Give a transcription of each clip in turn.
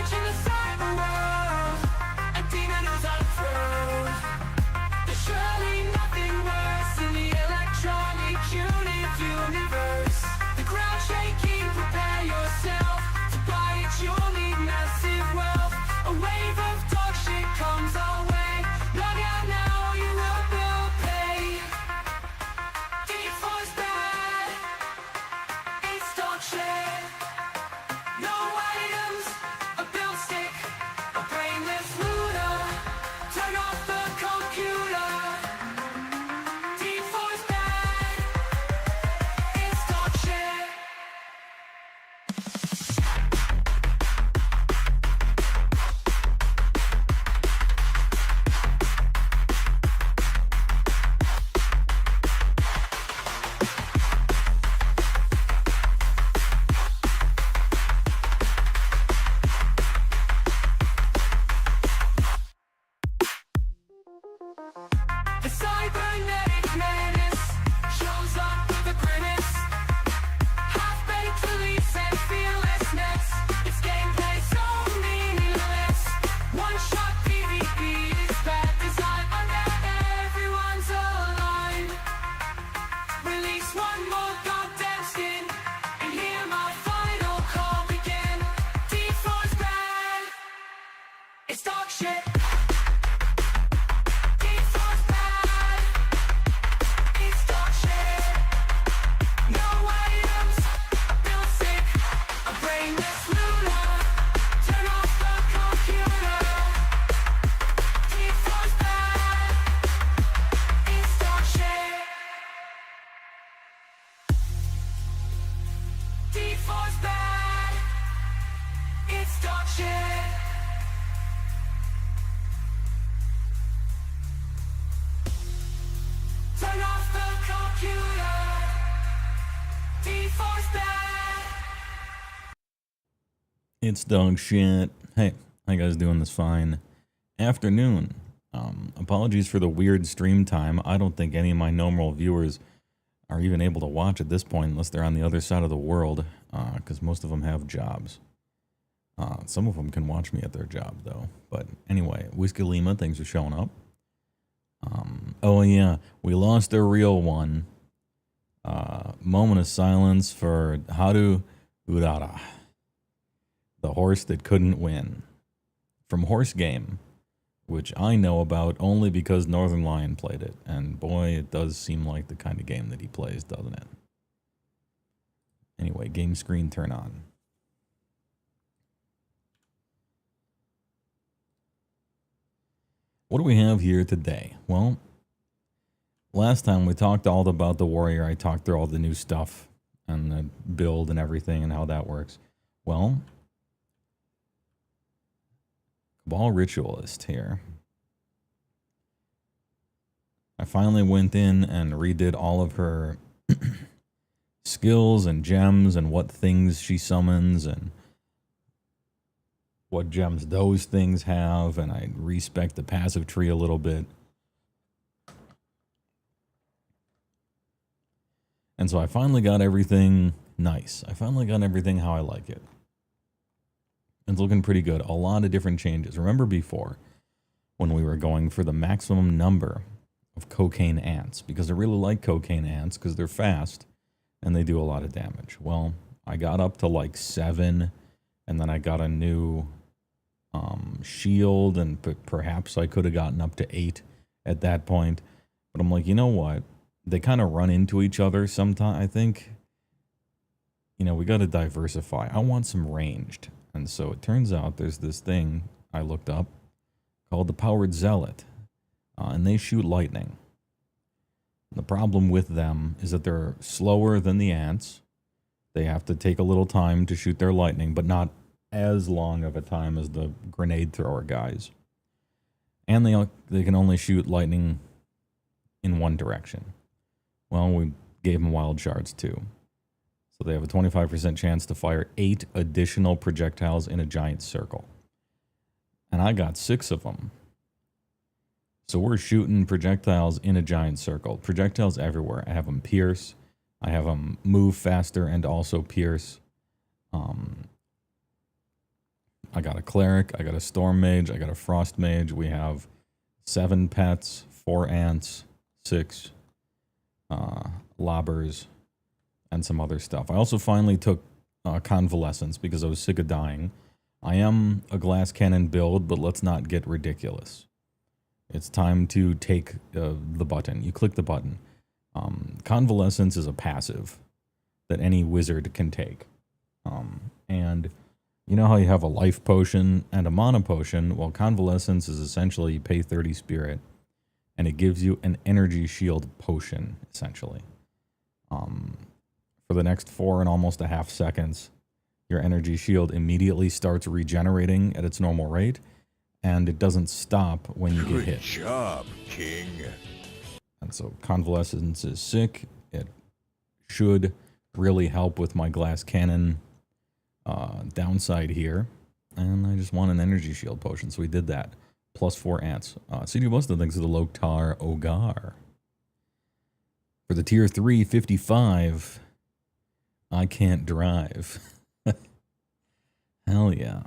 Searching the cyber world, a demon who's unfurled. There's surely nothing worse than the electronic universe. The ground shaking, prepare yourself to buy it, you'll need massive wealth. A wave of dog shit comes our way. Log out now, you will pay. D4's bad, it's dog shit. No items, a build stick, a brainless looter. Turn off the computer. D4's bad, it's dog shit. The cybernetic menace shows up with a grimace. Half-baked release and fearlessness. Its gameplay so meaningless. One-shot PvP is bad design. Under everyone's aligned. Release one more goddamn skin, and hear my final call begin. D4's bad, it's dog shit. D4's bad, it's dog shit. No items, a build stick, a brainless looter. Turn off the computer. D4's bad, it's dog shit. D4's bad, it's dog shit. Turn off the computer. D4's bad. It's dog shit. Hey, how you guys doing this fine afternoon? Apologies for the weird stream time. I don't think any of my normal viewers are even able to watch at this point unless they're on the other side of the world, because most of them have jobs. Some of them can watch me at their job, though. But anyway, Whiskey Lima, thanks for showing up. Oh yeah, we lost a real one. Moment of silence for Haru Urara, the horse that couldn't win. From Horse Game, which I know about only because Northern Lion played it. And boy, it does seem like the kind of game that he plays, doesn't it? Anyway, game screen turn on. What do we have here today? Well, last time we talked all about the warrior. I talked through all the new stuff and the build and everything and how that works. Well, Cabal Ritualist here. I finally went in and redid all of her skills and gems and what things she summons and what gems those things have, and I respec the passive tree a little bit. And so I finally got everything nice. I finally got everything how I like it. It's looking pretty good. A lot of different changes. Remember before when we were going for the maximum number of cocaine ants, because I really like cocaine ants because they're fast and they do a lot of damage. Well, I got up to like 7, and then I got a new shield, and perhaps I could have gotten up to 8 at that point. But I'm like, you know what? They kind of run into each other sometimes. I think, you know, we got to diversify. I want some ranged. And so it turns out there's this thing I looked up called the Powered Zealot, and they shoot lightning. The problem with them is that they're slower than the ants. They have to take a little time to shoot their lightning, but not as long of a time as the grenade thrower guys. And they can only shoot lightning in one direction. Well, we gave them wild shards too. So they have a 25% chance to fire 8 additional projectiles in a giant circle. And I got 6 of them. So we're shooting projectiles in a giant circle. Projectiles everywhere. I have them pierce. I have them move faster and also pierce. I got a cleric, I got a storm mage, I got a frost mage. We have 7 pets, 4 ants, 6 lobbers, and some other stuff. I also finally took convalescence because I was sick of dying. I am a glass cannon build, but let's not get ridiculous. It's time to take the button. You click the button. Convalescence is a passive that any wizard can take. And you know how you have a life potion and a mana potion? Well, convalescence is essentially you pay 30 spirit, and it gives you an energy shield potion, essentially. For the next 4 and almost a half seconds, your energy shield immediately starts regenerating at its normal rate, and it doesn't stop when you get hit. Good job, King. And so convalescence is sick. It should really help with my glass cannon downside here. And I just want an energy shield potion, so we did that. Plus 4 ants. CD Busta, thanks to the Loktar Ogar. For the tier 3, 55, I can't drive. Hell yeah.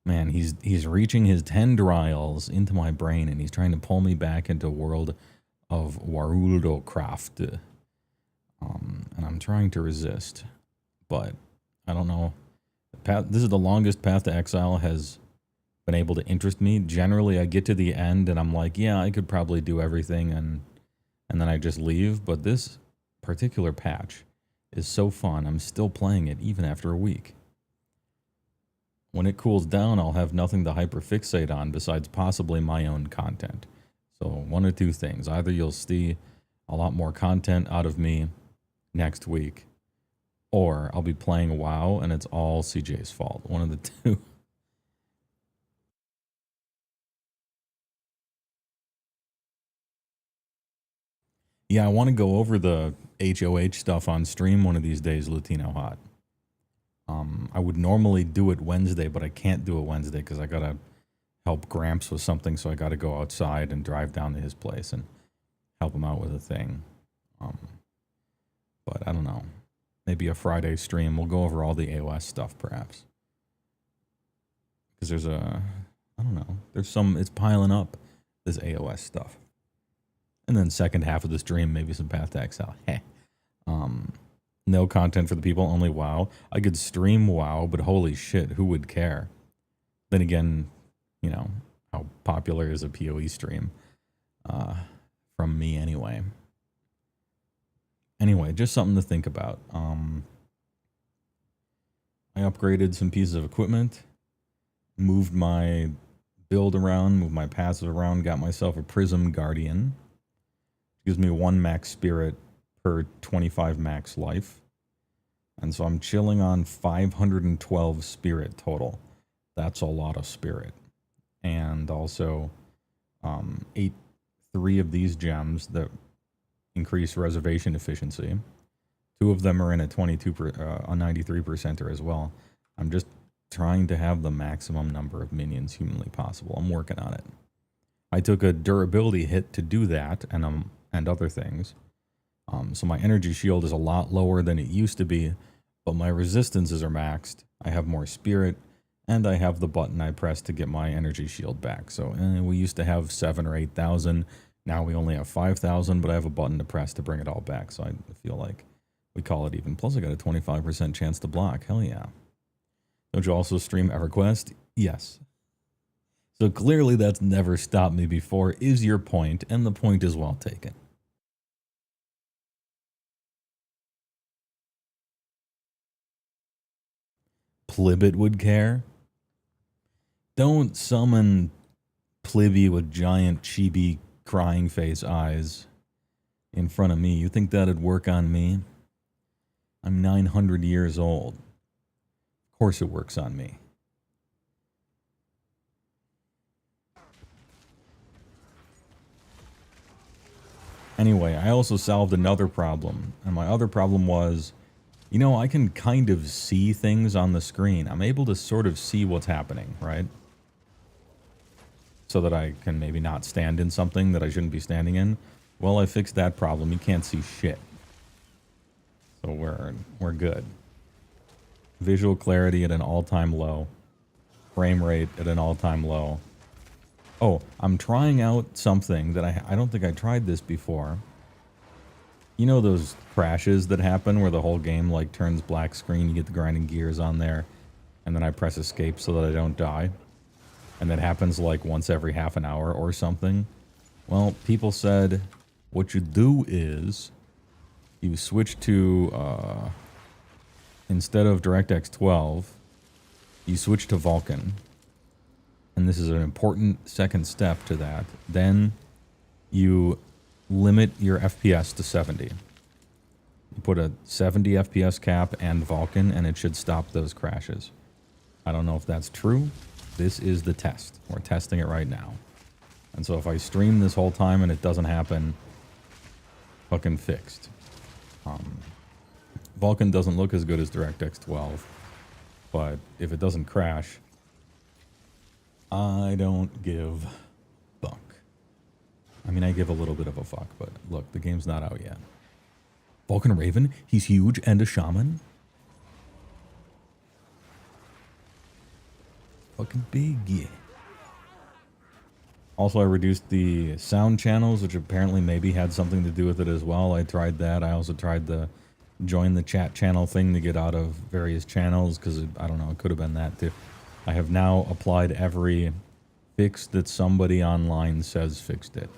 Man, he's reaching his tendrils into my brain, and he's trying to pull me back into a world of Waruldo craft. And I'm trying to resist. But I don't know. This is the longest Path to Exile has been able to interest me. Generally, I get to the end, and I'm like, yeah, I could probably do everything, and then I just leave. But this particular patch is so fun. I'm still playing it even after a week. When it cools down, I'll have nothing to hyperfixate on besides possibly my own content. So one or two things. Either you'll see a lot more content out of me next week, or I'll be playing WoW and it's all CJ's fault. One of the two. Yeah, I want to go over the HOH stuff on stream one of these days, Latino Hot. I would normally do it Wednesday, but I can't do it Wednesday because I got to help Gramps with something, so I got to go outside and drive down to his place and help him out with a thing. But I don't know. Maybe a Friday stream. We'll go over all the AOS stuff, perhaps. Because there's I don't know. There's some, it's piling up, this AOS stuff. And then second half of the stream, maybe some Path to Exile. Heh. No content for the people, only WoW. I could stream WoW, but holy shit, who would care? Then again, you know, how popular is a PoE stream? From me anyway. Anyway, just something to think about. I upgraded some pieces of equipment, moved my build around, moved my passive around, got myself a Prism Guardian. Gives me 1 max spirit per 25 max life. And so I'm chilling on 512 spirit total. That's a lot of spirit. And also 3 of these gems that increase reservation efficiency. 2 of them are in a 93%er as well. I'm just trying to have the maximum number of minions humanly possible. I'm working on it. I took a durability hit to do that, and other things. So my energy shield is a lot lower than it used to be, but my resistances are maxed. I have more spirit, and I have the button I press to get my energy shield back. So we used to have 7,000 or 8,000. Now we only have 5,000, but I have a button to press to bring it all back. So I feel like we call it even. Plus I got a 25% chance to block. Hell yeah. Don't you also stream EverQuest? Yes. So clearly that's never stopped me before, is your point, and the point is well taken. Plibbit would care. Don't summon Plibby with giant chibi crying face eyes in front of me. You think that'd work on me? I'm 900 years old. Of course it works on me. Anyway, I also solved another problem. And my other problem was, you know, I can kind of see things on the screen. I'm able to sort of see what's happening, right? So that I can maybe not stand in something that I shouldn't be standing in. Well, I fixed that problem. You can't see shit. So we're good. Visual clarity at an all-time low. frame rate at an all-time low. Oh, I'm trying out something that I don't think I tried this before. You know those crashes that happen where the whole game like turns black screen, you get the grinding gears on there, and then I press escape so that I don't die? And that happens like once every half an hour or something. Well, people said what you do is you switch to, instead of DirectX 12, you switch to Vulkan. And this is an important second step to that. Then you limit your FPS to 70. You put a 70 FPS cap and Vulkan, and it should stop those crashes. I don't know if that's true. This is the test. We're testing it right now. And so if I stream this whole time and it doesn't happen, fucking fixed. Vulkan doesn't look as good as DirectX 12, but if it doesn't crash, I don't give a fuck. I mean, I give a little bit of a fuck, but look, the game's not out yet. Vulcan Raven, he's huge and a shaman. Fucking big, yeah. Also, I reduced the sound channels, which apparently maybe had something to do with it as well. I tried that. I also tried the join the chat channel thing to get out of various channels, because I don't know, it could have been that too. I have now applied every fix that somebody online says fixed it.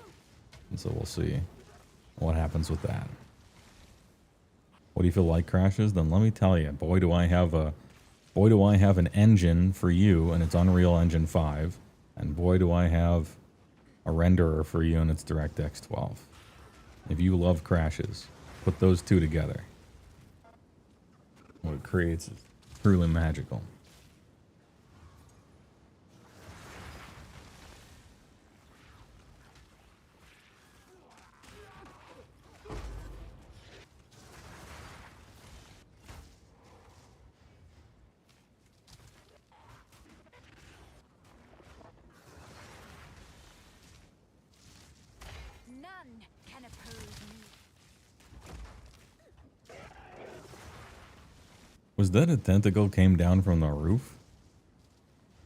And so we'll see what happens with that. What do you feel like crashes? Then let me tell you, boy do I have an engine for you, and it's Unreal Engine 5. And boy do I have a renderer for you, and it's DirectX 12. If you love crashes, put those two together. What it creates is truly magical. None can oppose me. Was that a tentacle came down from the roof?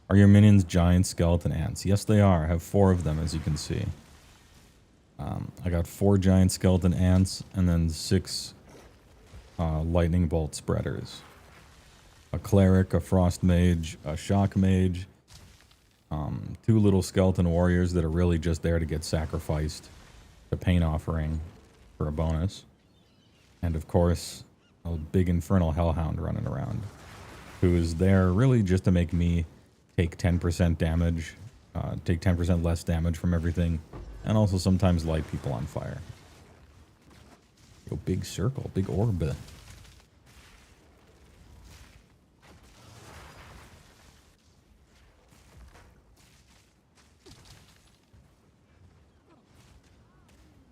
Are your minions giant skeleton ants? Yes, they are. I have 4 of them, as you can see. I got 4 giant skeleton ants, and then 6 lightning bolt spreaders. A cleric, a frost mage, a shock mage, 2 little skeleton warriors that are really just there to get sacrificed to pain offering for a bonus. And of course, a big infernal hellhound running around, who is there really just to make me take 10% damage, take 10% less damage from everything, and also sometimes light people on fire. Yo, big circle, big orb. This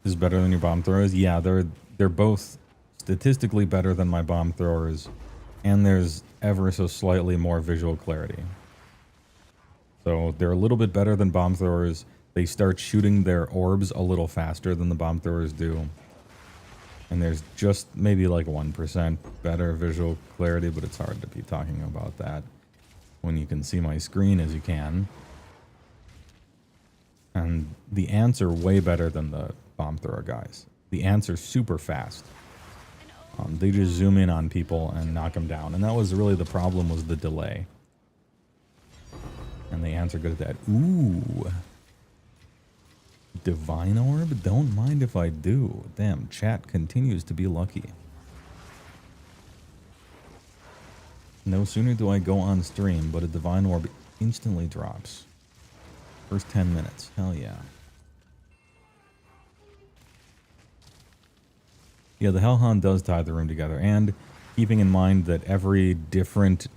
is better than your bomb throwers? Yeah, they're both statistically better than my bomb throwers, and there's ever so slightly more visual clarity. So they're a little bit better than bomb throwers. They start shooting their orbs a little faster than the bomb throwers do. And there's just maybe like 1% better visual clarity, but it's hard to be talking about that when you can see my screen as you can. And the ants are way better than the bomb thrower guys. The ants are super fast. They just zoom in on people and knock them down. And that was really the problem, was the delay. And the ants are good at that. Ooh. Divine Orb? Don't mind if I do. Damn, chat continues to be lucky. No sooner do I go on stream, but a Divine Orb instantly drops. First 10 minutes. Hell yeah. Yeah, the Hellhound does tie the room together, and keeping in mind that every different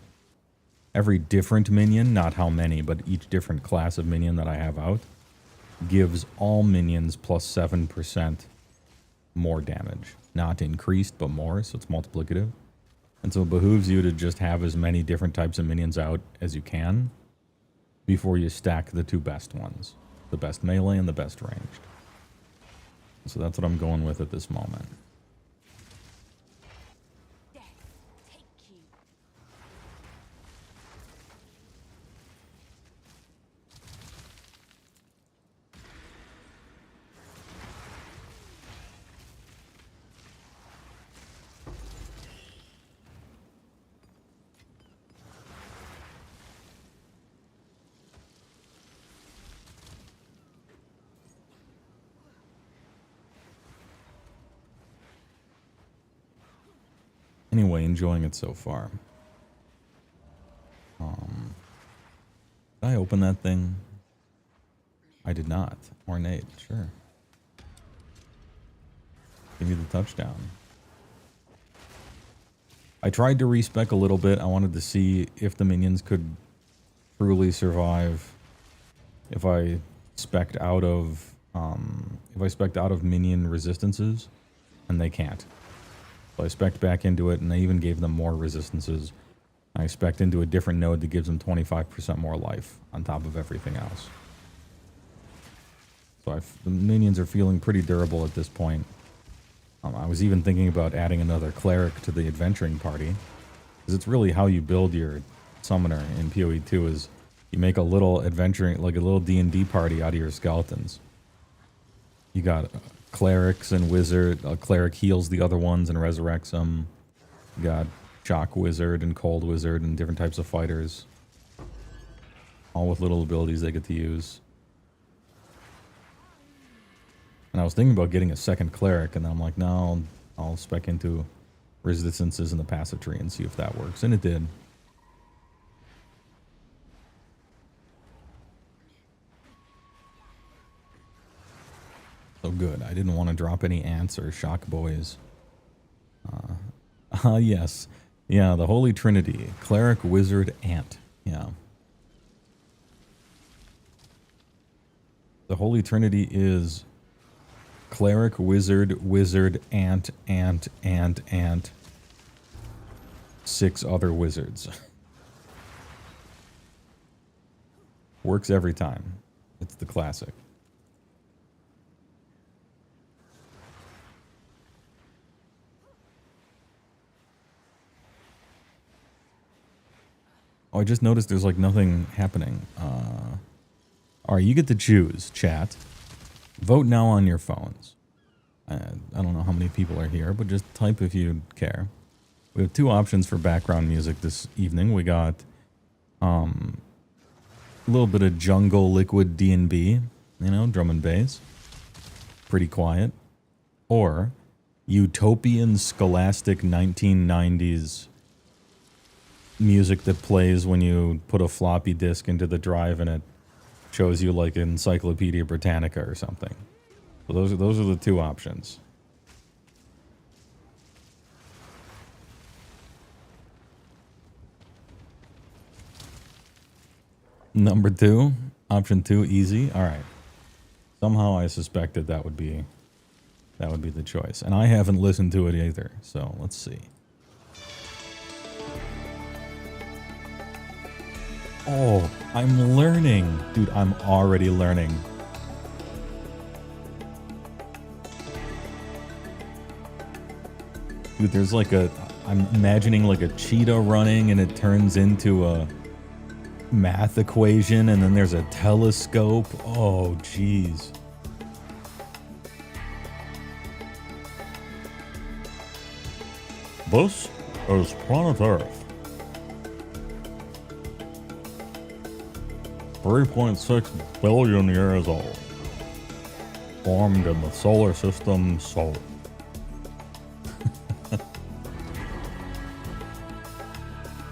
minion, not how many, but each different class of minion that I have out, gives all minions plus 7% more damage. Not increased, but more, so it's multiplicative. And so it behooves you to just have as many different types of minions out as you can before you stack the 2 best ones. The best melee and the best ranged. So that's what I'm going with at this moment. Anyway, enjoying it so far. Did I open that thing? I did not. Ornate, sure. Give me the touchdown. I tried to respec a little bit. I wanted to see if the minions could truly survive if I spec'd out of minion resistances, and they can't. So I spec'd back into it, and I even gave them more resistances. I spec'd into a different node that gives them 25% more life on top of everything else. So the minions are feeling pretty durable at this point. I was even thinking about adding another cleric to the adventuring party, because it's really how you build your summoner in PoE2 is you make a little adventuring, like a little D&D party out of your skeletons. You got clerics and wizard. A cleric heals the other ones and resurrects them. You got shock wizard and cold wizard and different types of fighters, all with little abilities they get to use. And I was thinking about getting a second cleric, and then I'm like, no, I'll spec into resistances in the passive tree and see if that works. And it did. So good. I didn't want to drop any ants or shock boys. Yes. Yeah, the Holy Trinity. Cleric, wizard, ant. Yeah. The Holy Trinity is cleric, wizard, wizard, ant, ant, ant, ant. 6 other wizards. Works every time. It's the classic. Oh, I just noticed there's like nothing happening. Alright, you get to choose, chat. Vote now on your phones. I don't know how many people are here, but just type if you care. We have 2 options for background music this evening. We got a little bit of jungle liquid D&B, you know, drum and bass. Pretty quiet. Or utopian scholastic 1990s music that plays when you put a floppy disk into the drive and it shows you like Encyclopedia Britannica or something. So those are the 2 options. Number 2, option 2, easy. All right. Somehow I suspected that would be the choice, and I haven't listened to it either. So let's see. Oh, I'm learning. Dude, I'm already learning. Dude, there's like I'm imagining like a cheetah running and it turns into a math equation and then there's a telescope. Oh, jeez. This is planet Earth. 3.6 billion years old. Formed in the solar system Sol.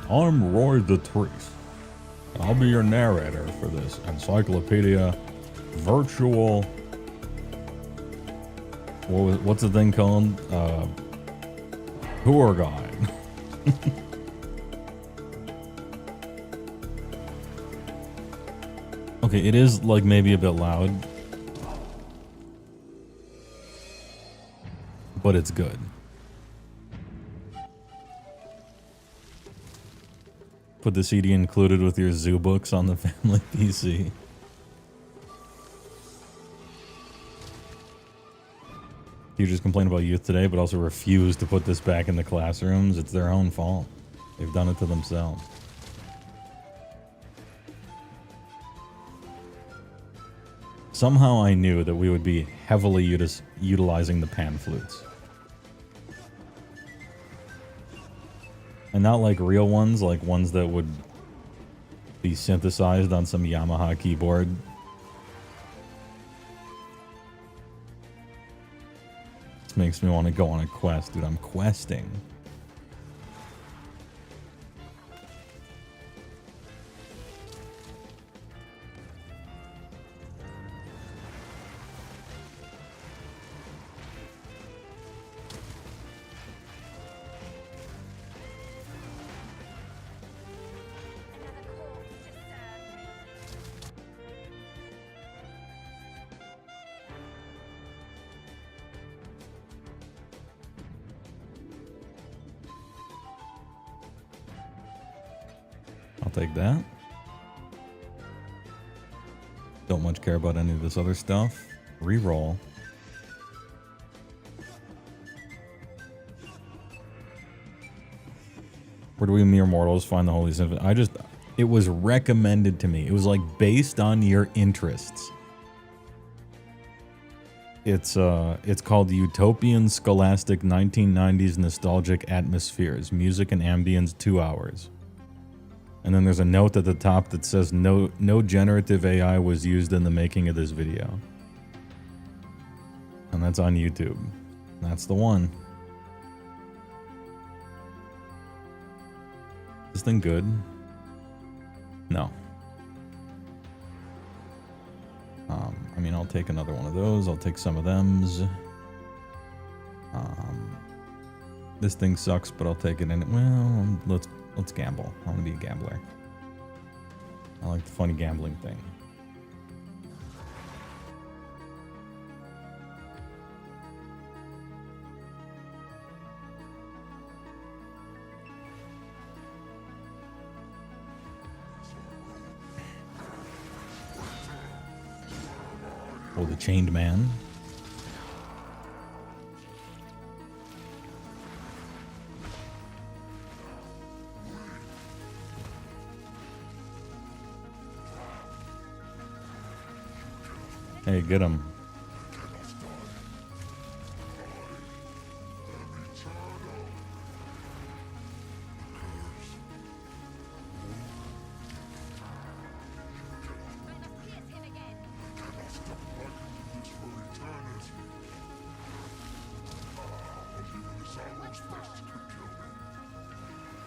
I'm Roy the Trees. I'll be your narrator for this encyclopedia virtual... What's the thing called? Tour guide. Okay, it is like maybe a bit loud, but it's good. Put the CD included with your zoo books on the family PC. Teachers complain about youth today, but also refuse to put this back in the classrooms. It's their own fault. They've done it to themselves. Somehow I knew that we would be heavily utilizing the pan flutes. And not like real ones, like ones that would be synthesized on some Yamaha keyboard. This makes me want to go on a quest, dude. I'm questing. I'll take that. Don't much care about any of this other stuff. Reroll. Where do we mere mortals find the Holy Symphony? It was recommended to me. It was like based on your interests. It's called Utopian Scholastic 1990s Nostalgic Atmospheres. Music and ambience, 2 hours. And then there's a note at the top that says no generative AI was used in the making of this video. And that's on YouTube. That's the one. This thing good? No. I mean, I'll take another one of those. I'll take some of them's. This thing sucks, but I'll take it in. Well, let's gamble. I want to be a gambler. I like the funny gambling thing. Oh, the chained man. Hey, get him.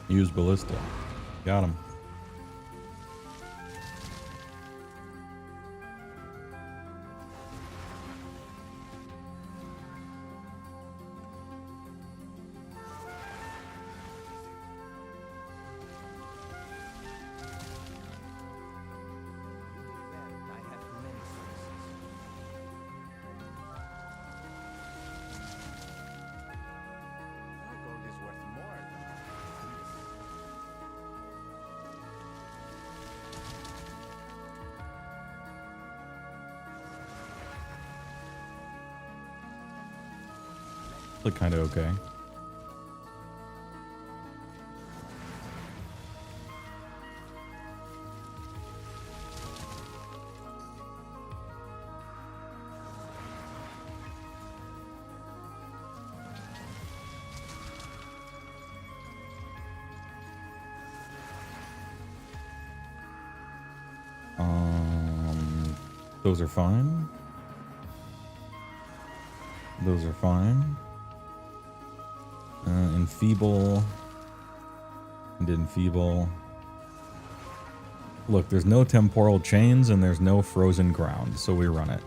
Use ballista. Got him. Look kind of okay. Those are fine. Those are fine. Enfeeble. And enfeeble. Look, there's no temporal chains and there's no frozen ground, so we run it.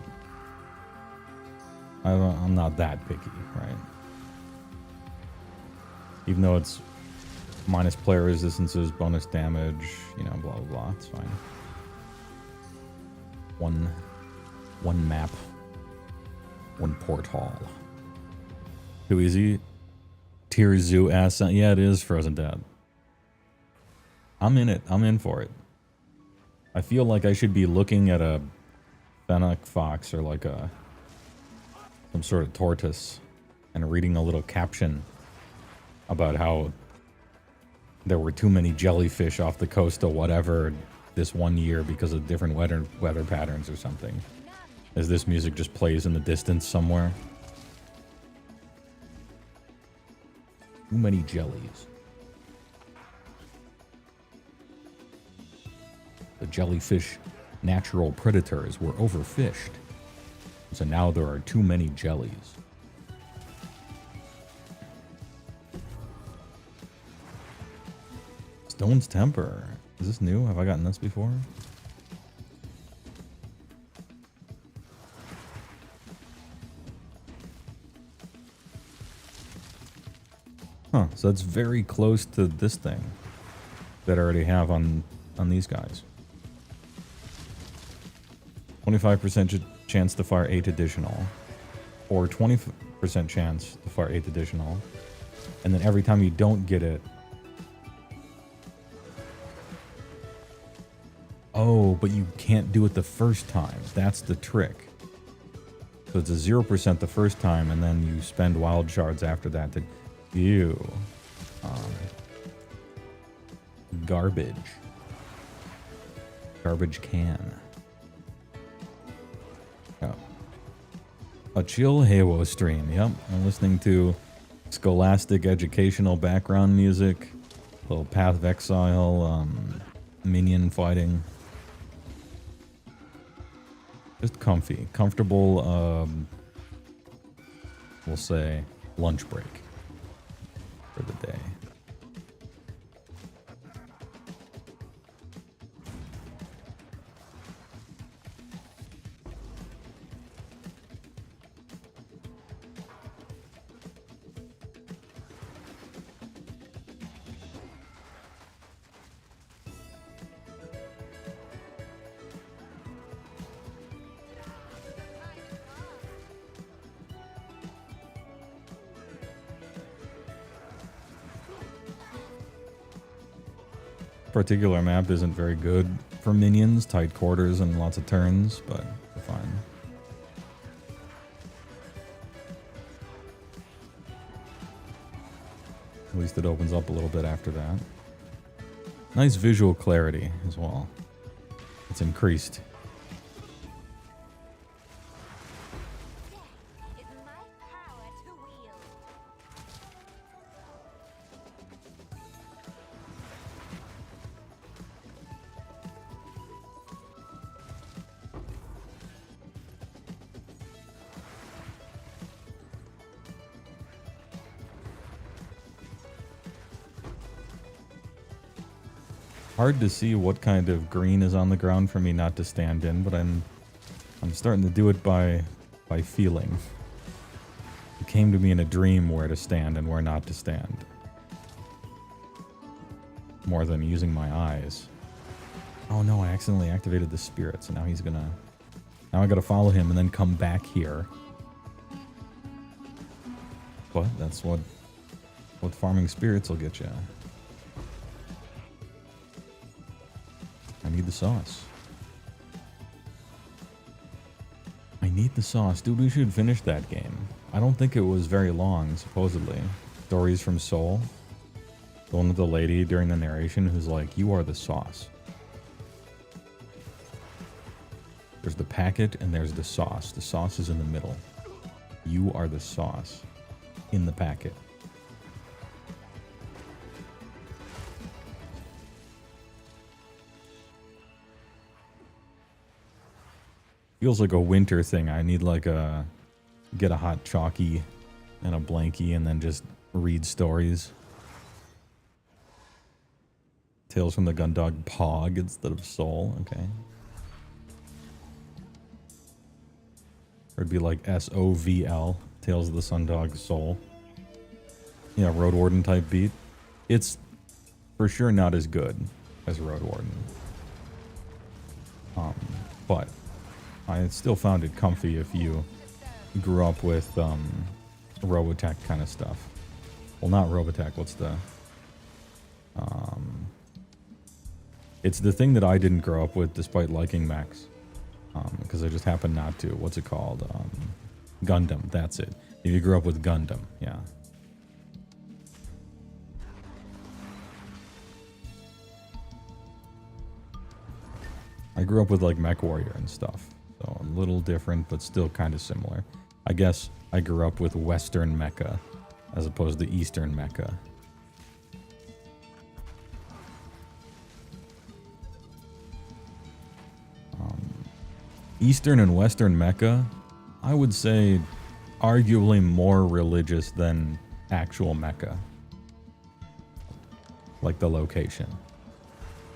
I'm not that picky, right? Even though it's minus player resistances, bonus damage, you know, blah, blah, blah. It's fine. One map. One portal. Too easy. Tier Zoo ass. Yeah, it is Frozen Dead. I'm in it. I'm in for it. I feel like I should be looking at a fennec fox or like some sort of tortoise and reading a little caption about how there were too many jellyfish off the coast or whatever this one year because of different weather patterns or something. As this music just plays in the distance somewhere. Too many jellies. The jellyfish natural predators were overfished. So now there are too many jellies. Stone's Temper. Is this new? Have I gotten this before? Huh, so that's very close to this thing that I already have on these guys. 25% chance to fire 8 additional. Or 20% chance to fire 8 additional. And then every time you don't get it, Oh, but you can't do it the first time. That's the trick. So it's a 0% the first time, and then you spend wild shards after that to do garbage. Garbage can. Oh. A chill HeyWoah stream. Yep, I'm listening to scholastic educational background music. A little Path of Exile, minion fighting. Just comfy. Comfortable, we'll say, lunch break for the day. Particular map isn't very good for minions, tight quarters and lots of turns, but we're fine. At least it opens up a little bit after that. Nice visual clarity as well. It's increased. Is my power to wield. Hard to see what kind of green is on the ground for me not to stand in, but I'm starting to do it by feeling. It came to me in a dream where to stand and where not to stand. More than using my eyes. Oh no, I accidentally activated the spirit, so now he's gonna... Now I gotta follow him and then come back here. But that's what farming spirits will get you. I need the sauce. I need the sauce. Dude, we should finish that game. I don't think it was very long, supposedly. Stories from Seoul. The one with the lady during the narration who's like, you are the sauce. There's the packet and there's the sauce. The sauce is in the middle. You are the sauce in the packet. Feels like a winter thing. I need like get a hot chalky and a blankie and then just read stories. Tales from the Gundog Pog instead of Soul. Okay. Or it'd be like SOVL. Tales of the Sundog Soul. Yeah, Road Warden type beat. It's for sure not as good as Road Warden. But I still found it comfy if you grew up with Robotech kind of stuff. Well, not Robotech. What's the... it's the thing that I didn't grow up with despite liking mechs. Because I just happened not to. What's it called? Gundam. That's it. If you grew up with Gundam, yeah. I grew up with like Mech Warrior and stuff. So a little different, but still kind of similar. I guess I grew up with Western mecha as opposed to Eastern mecha. Eastern and Western mecha, I would say arguably more religious than actual mecha. Like the location.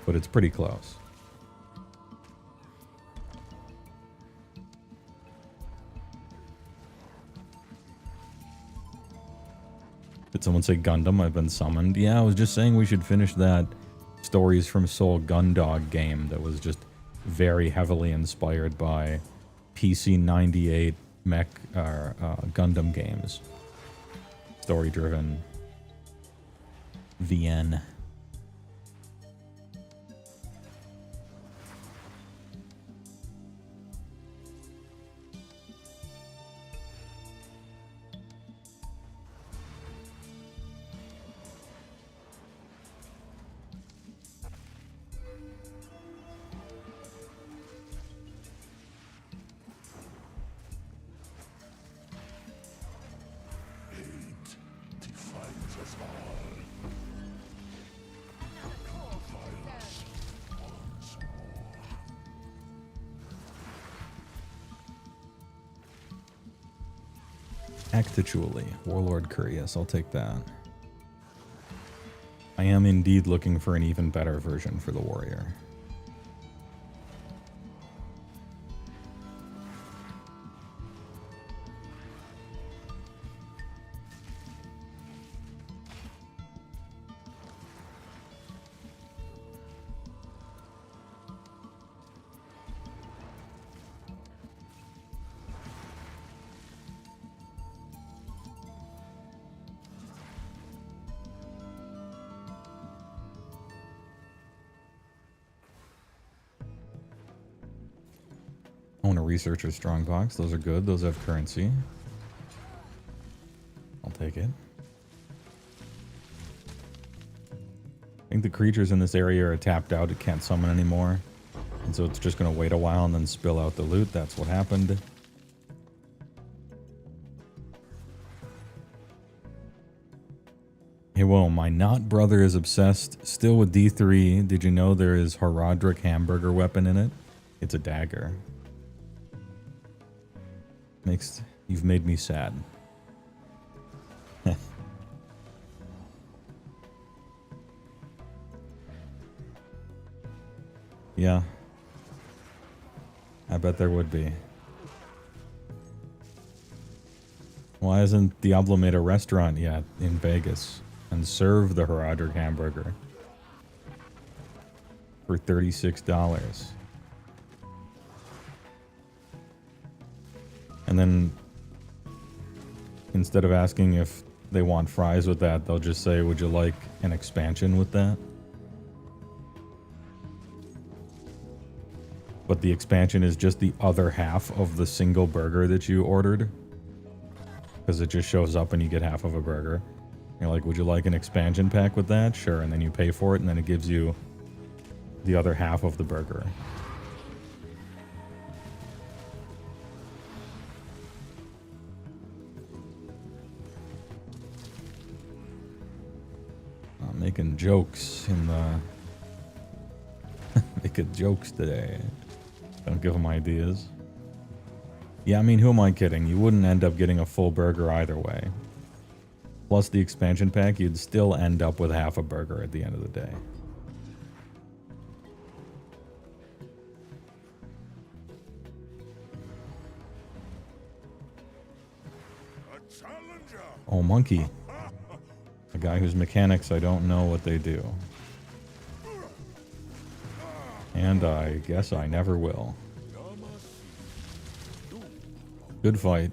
But it's pretty close. Did someone say Gundam? I've been summoned. Yeah, I was just saying we should finish that Stories from Seoul Gundog game that was just very heavily inspired by PC 98 mech Gundam games. Story-driven. VN. Actually, Warlord Curious, I'll take that. I am indeed looking for an even better version for the warrior. I want a researcher strongbox. Those are good. Those have currency. I'll take it. I think the creatures in this area are tapped out. It can't summon anymore. And so it's just going to wait a while and then spill out the loot. That's what happened. Hey, whoa, my not brother is obsessed still with D3. Did you know there is Horadric hamburger weapon in it? It's a dagger. You've made me sad. Yeah. I bet there would be. Why hasn't Diablo made a restaurant yet in Vegas and served the Horadric hamburger for $36? And then instead of asking if they want fries with that, they'll just say, would you like an expansion with that? But the expansion is just the other half of the single burger that you ordered. Because it just shows up and you get half of a burger. You're like, would you like an expansion pack with that? Sure. And then you pay for it and then it gives you the other half of the burger. Making jokes in the making jokes today. Don't give them ideas. Yeah, I mean, who am I kidding? You wouldn't end up getting a full burger either way. Plus the expansion pack, you'd still end up with half a burger at the end of the day. Oh, monkey. A guy whose mechanics I don't know what they do. And I guess I never will. Good fight.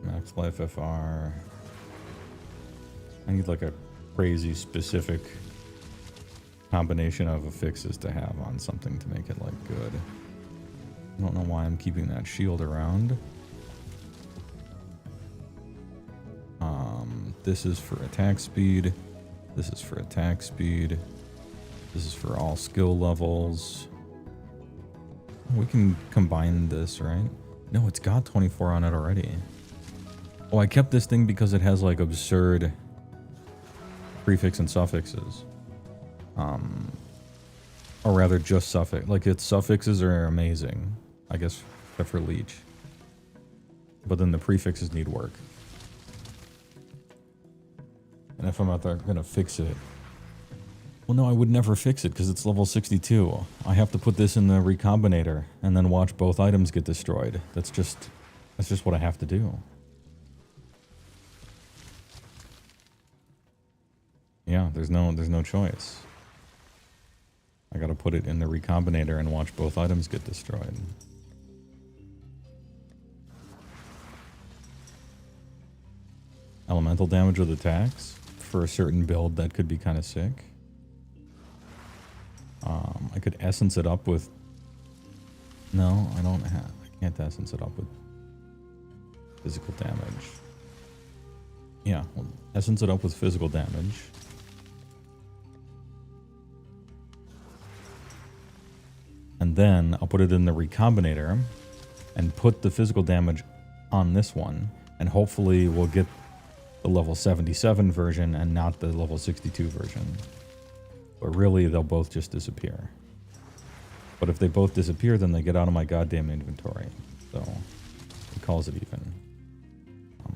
Max life FR. I need like a crazy specific combination of affixes to have on something to make it like good. I don't know why I'm keeping that shield around. This is for attack speed. This is for attack speed. This is for all skill levels. We can combine this, right? No, it's got 24 on it already. Oh, I kept this thing because it has like absurd prefix and suffixes. Or rather just suffix. Like its suffixes are amazing. I guess except for leech. But then the prefixes need work. And if I'm not gonna fix it. Well, no, I would never fix it because it's level 62. I have to put this in the recombinator and then watch both items get destroyed. That's just what I have to do. Yeah, there's no choice. I gotta put it in the recombinator and watch both items get destroyed. Elemental damage with attacks? For a certain build, that could be kind of sick. I could essence it up with... No, I don't have... I can't essence it up with physical damage. Yeah, well, essence it up with physical damage. And then I'll put it in the recombinator and put the physical damage on this one. And hopefully we'll get the level 77 version and not the level 62 version. But really, they'll both just disappear. But if they both disappear, then they get out of my goddamn inventory. So, it calls it even.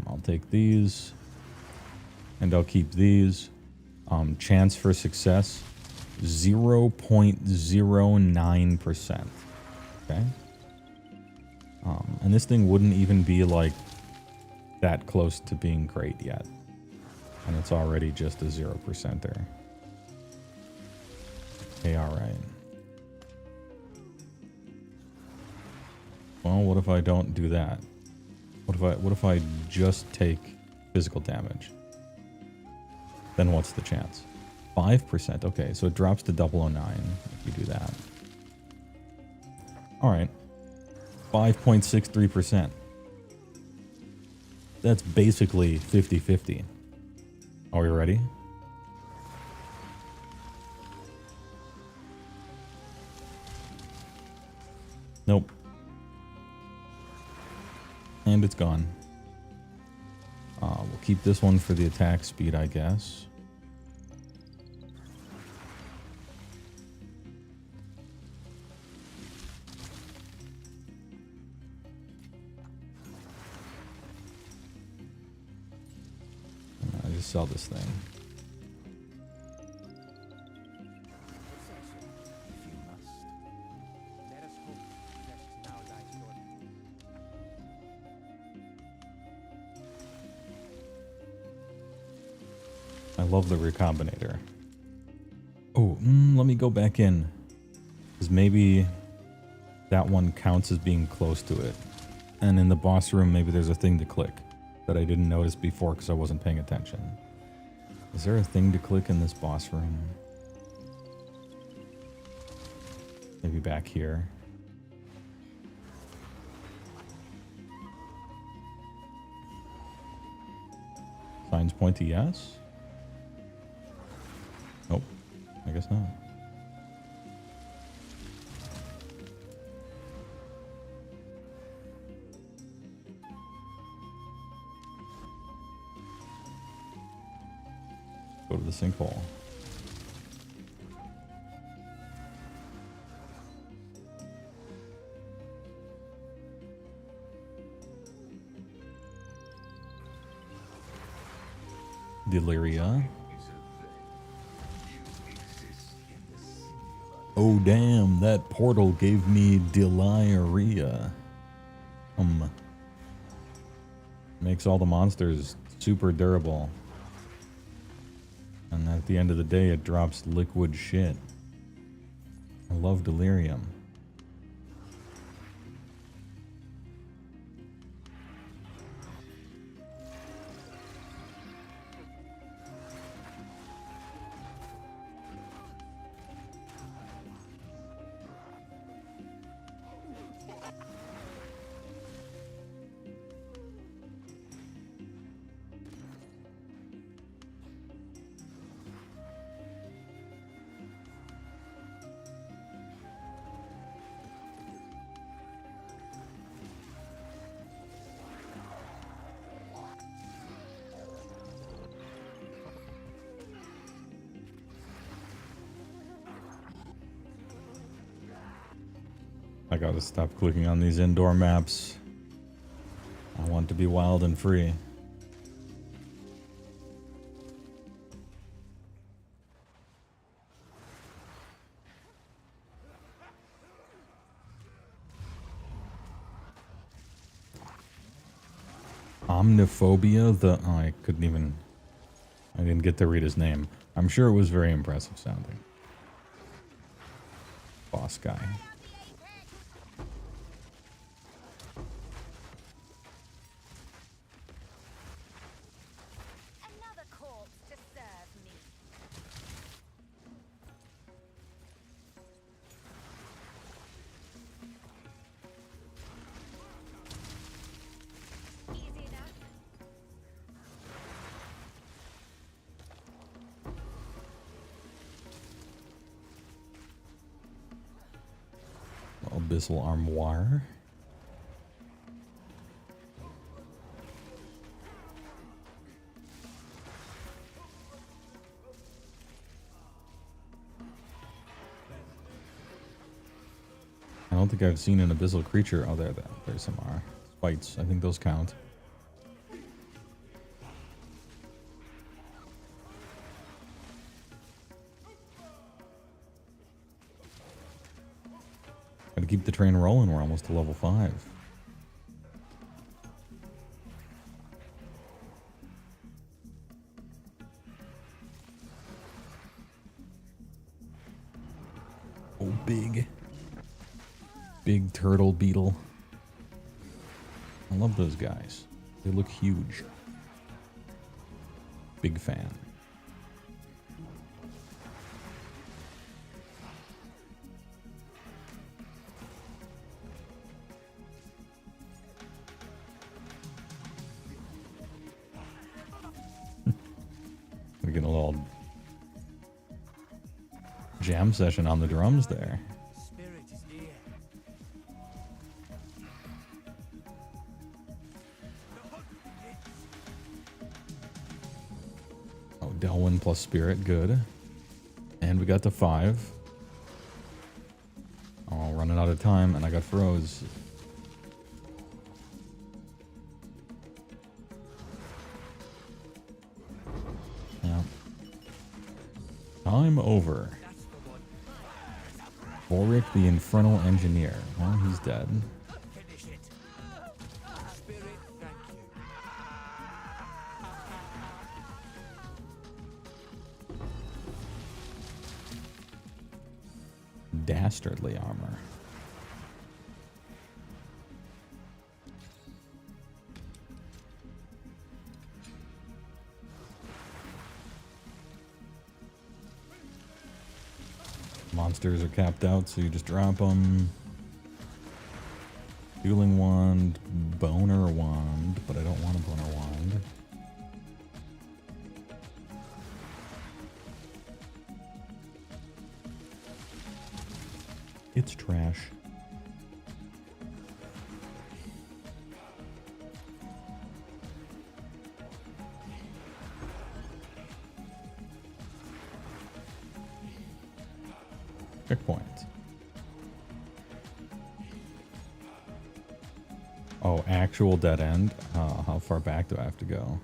I'll take these. And I'll keep these. Chance for success, 0.09%. Okay? And this thing wouldn't even be, like, that close to being great yet. And it's already just a 0%er. Okay, alright. Well, what if I don't do that? What if I just take physical damage? Then what's the chance? 5%. Okay, so it drops to 0.009 if you do that. Alright. 5.63%. That's basically 50-50. Are we ready? Nope. And it's gone. We'll keep this one for the attack speed, I guess. I just sell this thing. I love the recombinator. Oh, let me go back in. Because maybe that one counts as being close to it. And in the boss room, maybe there's a thing to click that I didn't notice before because I wasn't paying attention. Is there a thing to click in this boss room? Maybe back here. Signs point to yes? Nope. I guess not. Go to the sinkhole. Deliria. Oh damn, that portal gave me diarrhea. Makes all the monsters super durable. And at the end of the day, it drops liquid shit. I love delirium. I gotta stop clicking on these indoor maps. I want to be wild and free. Omniphobia, I didn't get to read his name. I'm sure it was very impressive sounding. Boss guy. Another corpse to serve me. Easy enough. Abyssal Armoire. I don't think I've seen an abyssal creature. Oh, there's some fights. I think those count. Gotta keep the train rolling. We're almost to level 5. Oh, big turtle beetle. I love those guys. They look huge. Big fan. We're getting a little jam session on the drums there. Oh, Delwyn plus Spirit, good. And we got to 5. Oh, running out of time, and I got froze. Yeah. Time over. Ulrich the Infernal Engineer. Well, he's dead. Dastardly armor. Monsters are capped out, so you just drop them. Dueling Wand, Boner Wand, but I don't want a Boner Wand. It's trash. Checkpoint. Oh, actual dead end? How far back do I have to go?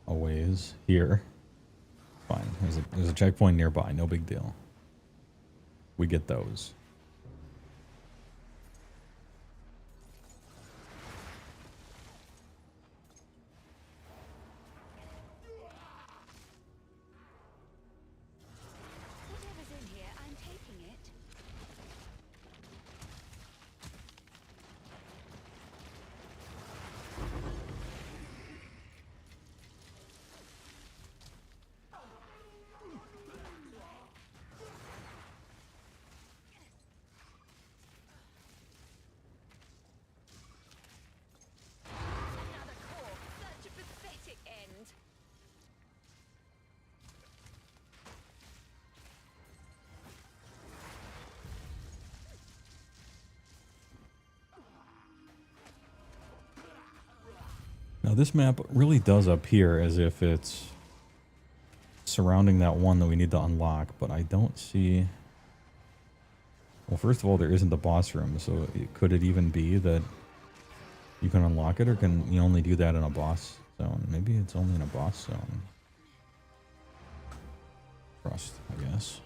A ways. Here. Fine. There's a checkpoint nearby. No big deal. We get those. Whatever's in here, I'm taking it. Another corpse. Such a pathetic end. Now this map really does appear as if it's surrounding that one that we need to unlock, but I don't see... Well, first of all, there isn't the boss room, so could it even be that you can unlock it, or can you only do that in a boss zone? Maybe it's only in a boss zone. Trust, I guess.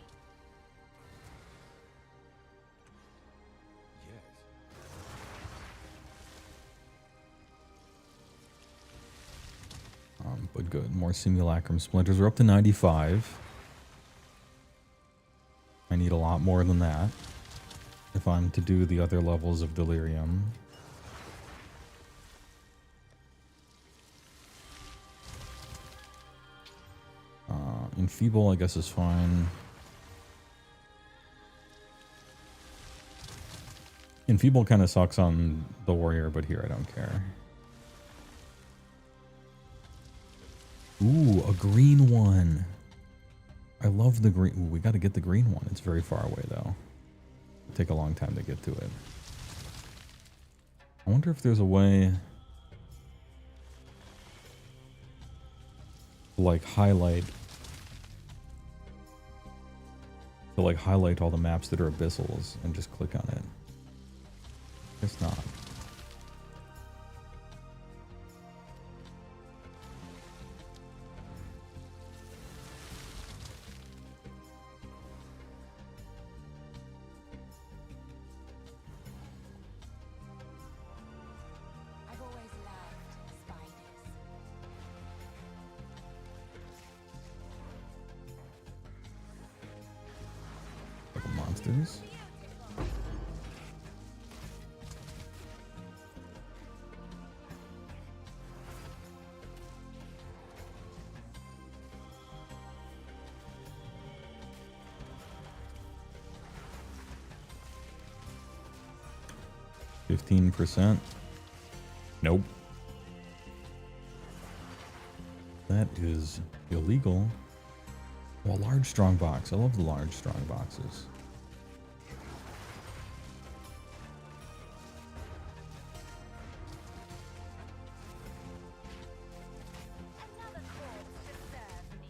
But good. More simulacrum splinters. We're up to 95. I need a lot more than that if I'm to do the other levels of delirium. Enfeeble, I guess, is fine. Enfeeble kind of sucks on the warrior, but here I don't care. Ooh, a green one. I love the green. Ooh, we got to get the green one. It's very far away, though. Take a long time to get to it. I wonder if there's a way to like highlight all the maps that are abyssals and just click on it. Guess not. I've always loved spiders. Couple monsters. %. Nope. That is illegal. Well, a large strong box. I love the large strong boxes. Another corpse to serve me.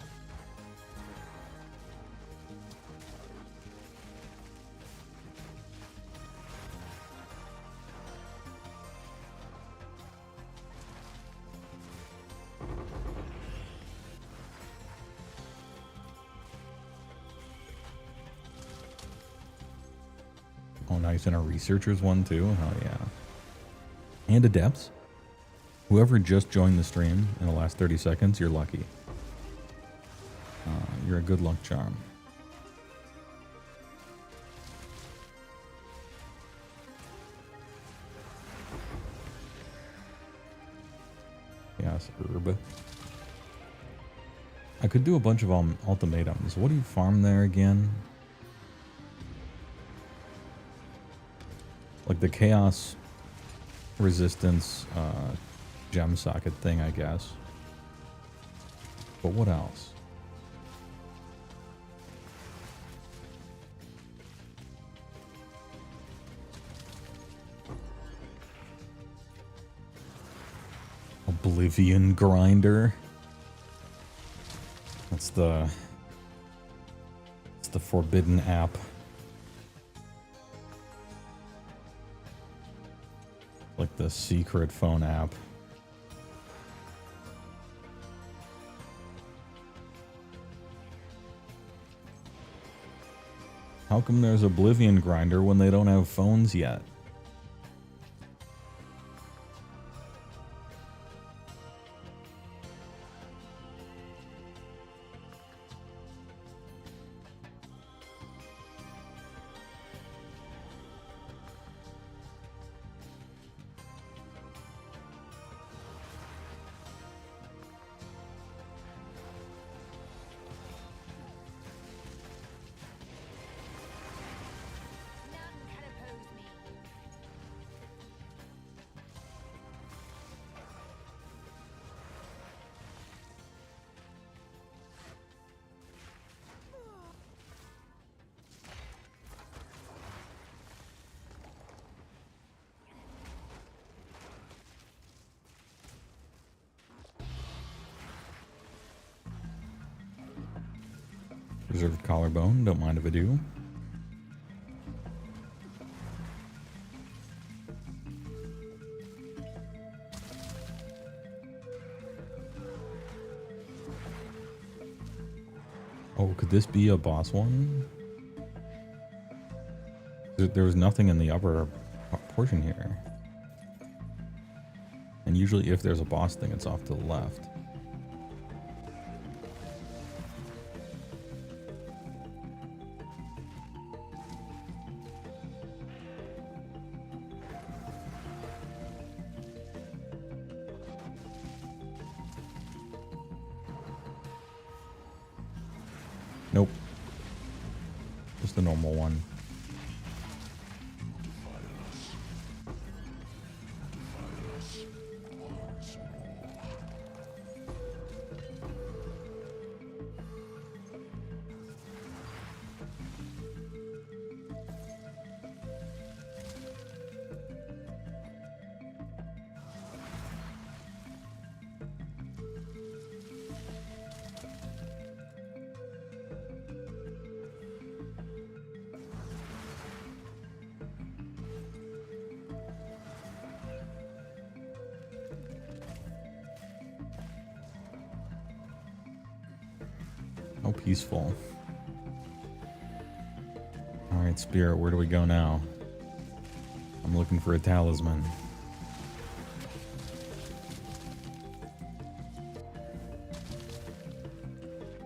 Oh, nice. And a researcher's one too. Hell yeah. And adepts. Whoever just joined the stream in the last 30 seconds, you're lucky. You're a good luck charm. Yes, herb. I could do a bunch of ultimatums. What do you farm there again? Like the chaos resistance gem socket thing, I guess. But what else? Oblivion grinder. It's the forbidden app. Like the secret phone app. How come there's Oblivion grinder when they don't have phones yet? None can oppose me. Reserved collarbone, don't mind if I do. Oh, could this be a boss one? There was nothing in the upper portion here. And usually if there's a boss thing, it's off to the left. Nope. Just the normal one. How peaceful. Alright, Spirit, where do we go now? I'm looking for a talisman.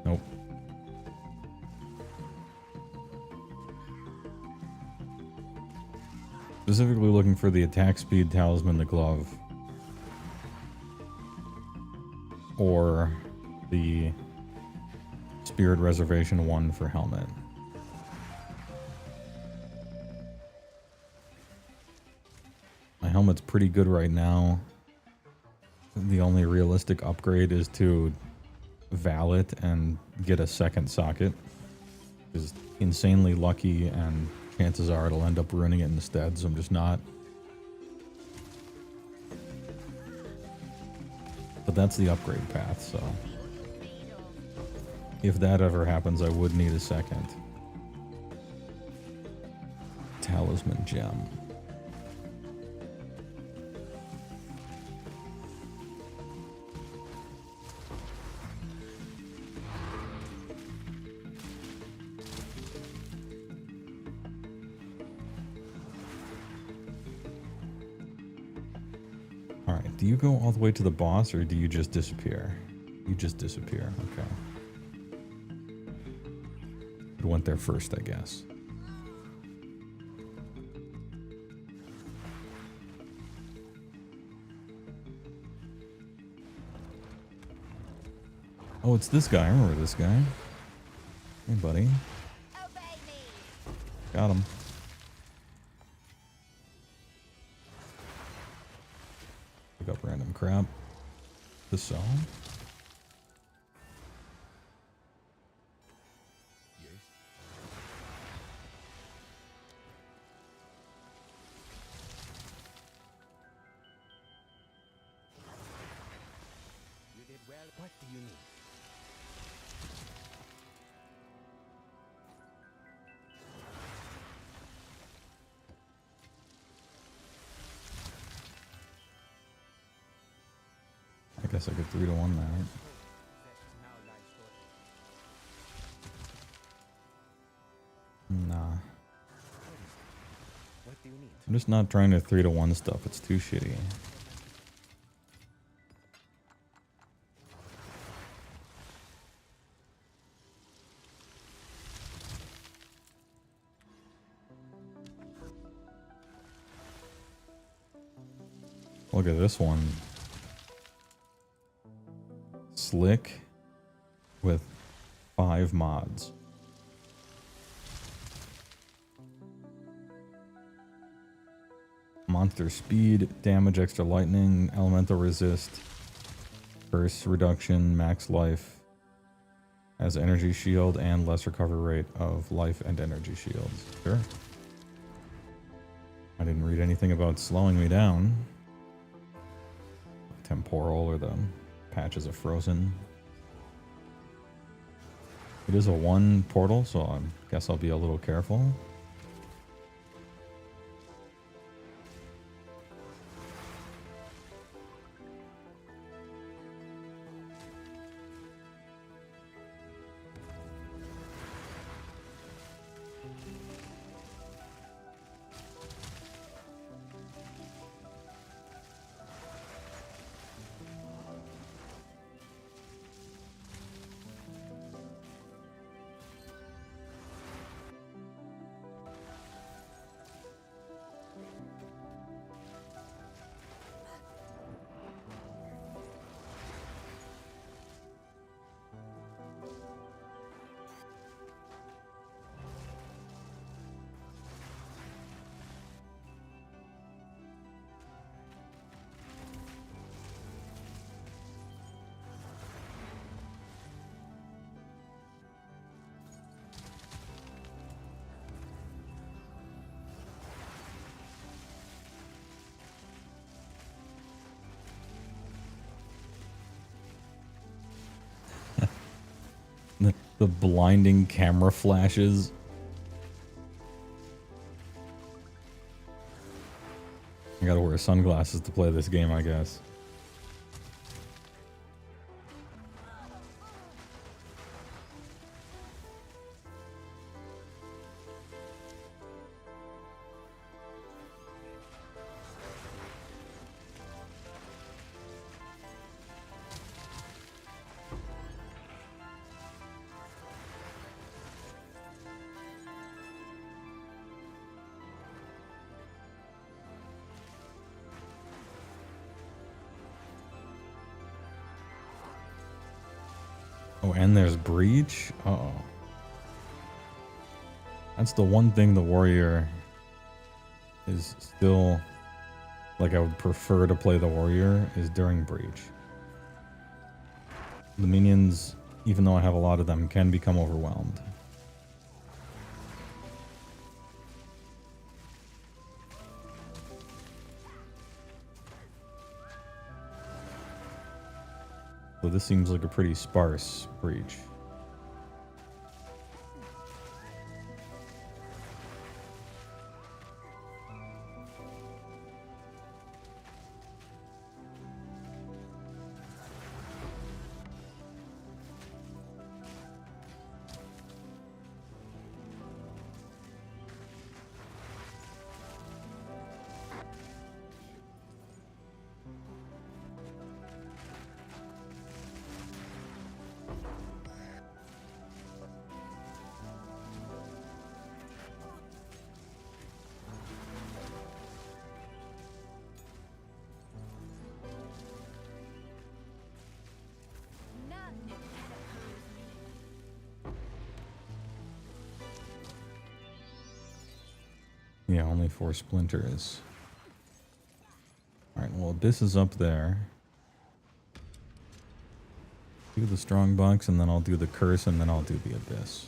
Nope. Specifically looking for the attack speed talisman, the glove. Or the Spirit Reservation 1 for helmet. My helmet's pretty good right now. The only realistic upgrade is to valet and get a second socket. Is insanely lucky, and chances are it'll end up ruining it instead, so I'm just not. But that's the upgrade path, so if that ever happens, I would need a second talisman gem. Alright, do you go all the way to the boss, or do you just disappear? You just disappear, okay. It went there first, I guess. Oh, it's this guy. I remember this guy. Hey, buddy. Obey me. Got him. Pick up random crap. To sell. You did well. What do you need? I guess I could 3-to-1 that. Nah. What do you need? I'm just not trying to 3-to-1 stuff. It's too shitty. Look at this one. Slick with 5 mods. Monster speed, damage, extra lightning, elemental resist, curse reduction, max life, has energy shield, and less recovery rate of life and energy shields. Sure. I didn't read anything about slowing me down. Temporal, or the patches of frozen. It is a 1 portal, so I guess I'll be a little careful. The blinding camera flashes. I gotta wear sunglasses to play this game, I guess. Oh, and there's breach? Uh-oh. That's the one thing the warrior is still... Like, I would prefer to play the warrior is during breach. The minions, even though I have a lot of them, can become overwhelmed. So this seems like a pretty sparse breach. None can oppose me. Yeah, only 4 splinters. Alright, well, Abyss is up there. Do the strongbox, and then I'll do the curse, and then I'll do the Abyss.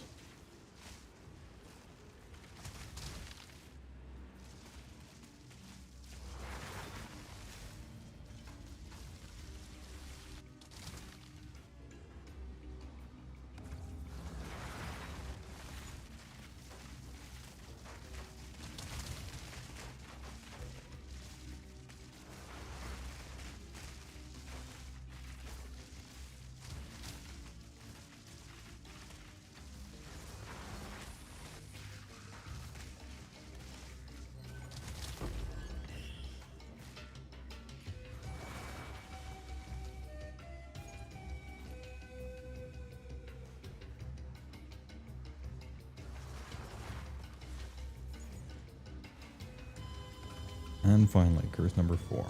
And finally, curse number 4.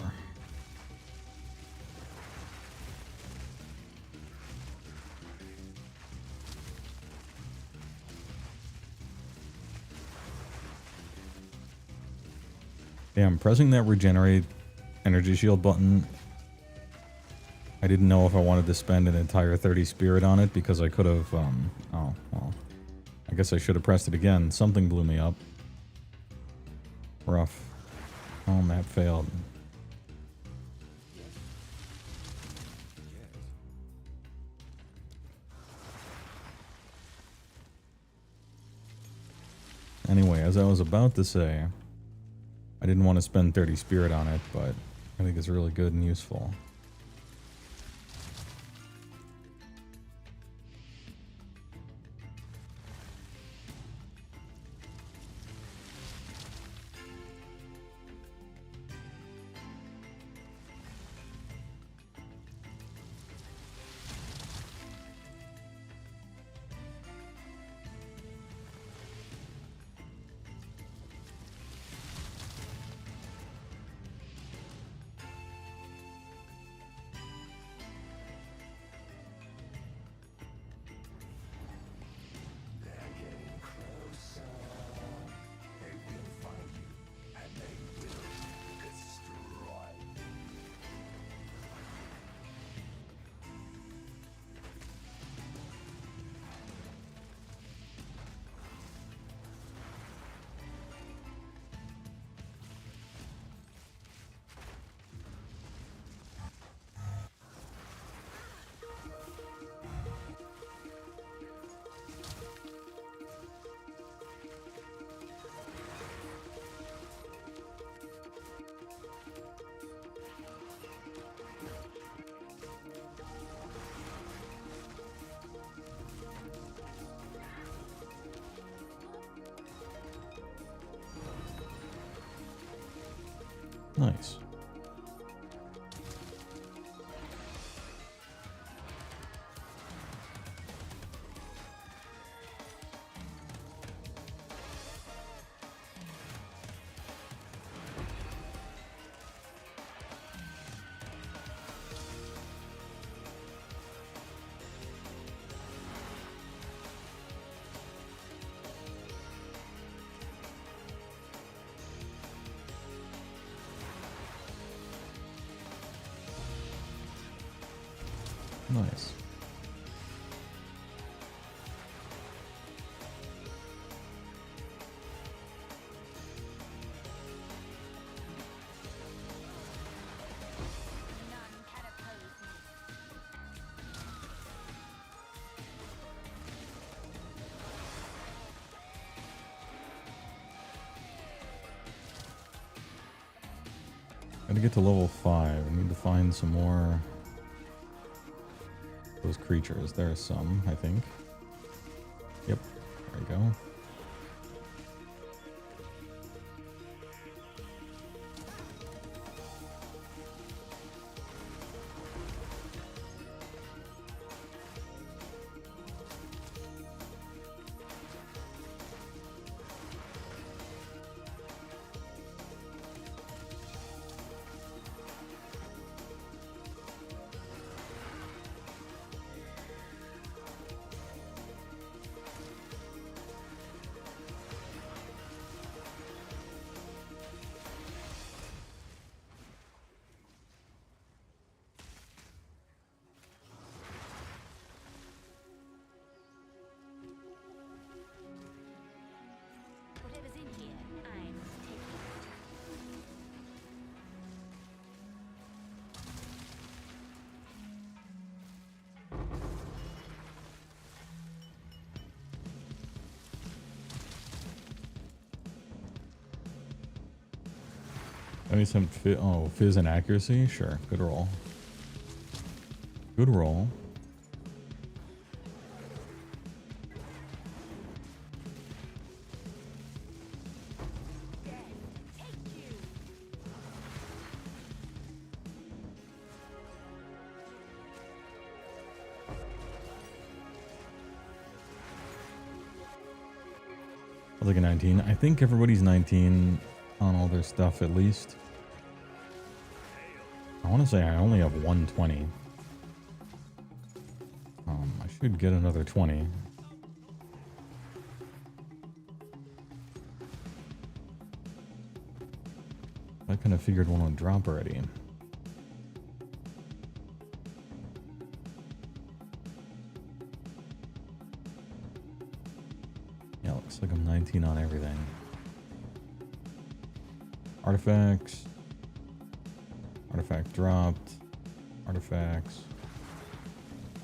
Yeah, I'm pressing that regenerate energy shield button. I didn't know if I wanted to spend an entire 30 spirit on it because I could have, oh, well. I guess I should have pressed it again. Something blew me up. Rough. Oh, map failed. Anyway, as I was about to say, I didn't want to spend 30 spirit on it, but I think it's really good and useful. Nice. Nice. None can oppose me. Gotta get to level 5. I need to find some more those creatures. There are some, I think. Yep. There we go. Whatever's in here, I'm taking it. I need some fizz and accuracy? Sure. Good roll. Good roll. I was like a 19. I think everybody's 19 on all their stuff at least. I want to say I only have 120. I should get another 20. I kind of figured one would drop already. Yeah, looks like I'm 19 on everything. Artifacts. Artifact dropped. Artifacts.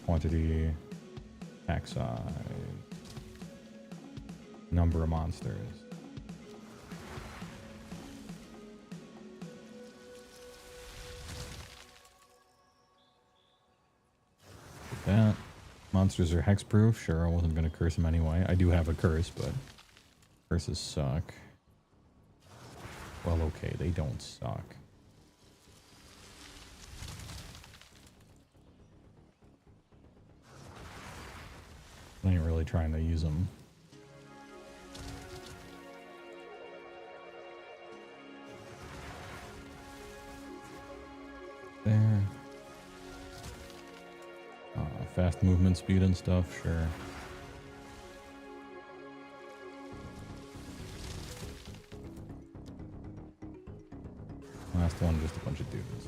Quantity. Pack size. Number of monsters. That. Monsters are hexproof. Sure, I wasn't going to curse them anyway. I do have a curse, but curses suck. Well, okay, they don't suck. I ain't really trying to use them. There. Fast movement speed and stuff, sure. Last one, just a bunch of dudes.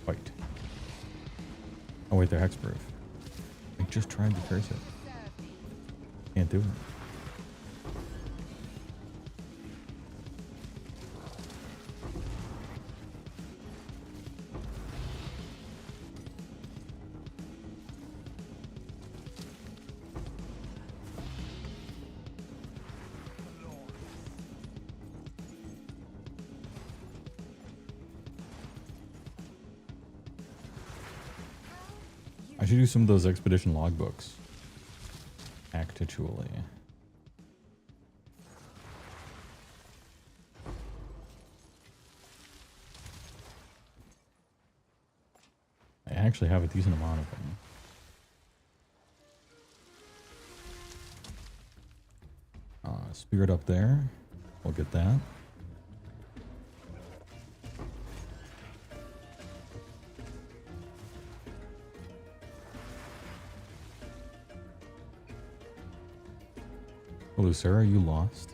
Fight. Oh wait, they're hexproof. I just tried to curse it. Can't do it. I should do some of those expedition logbooks. Actually. I actually have a decent amount of them. Spirit up there. We'll get that. Hello, Sarah, you lost?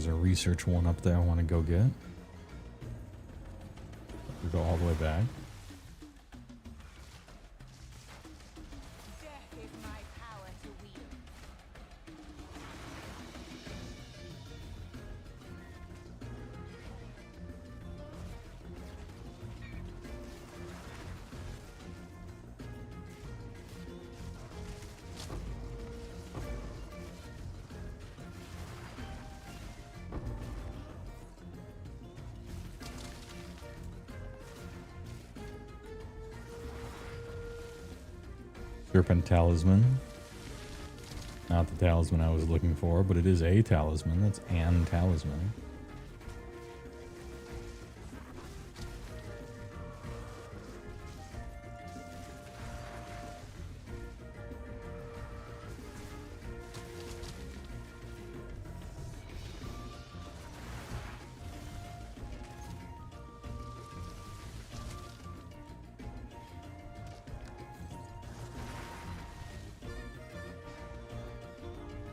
There's a research one up there I want to go get. We go all the way back. Death is my power to wield. Serpent Talisman. Not the talisman I was looking for, but it is a talisman. That's an talisman.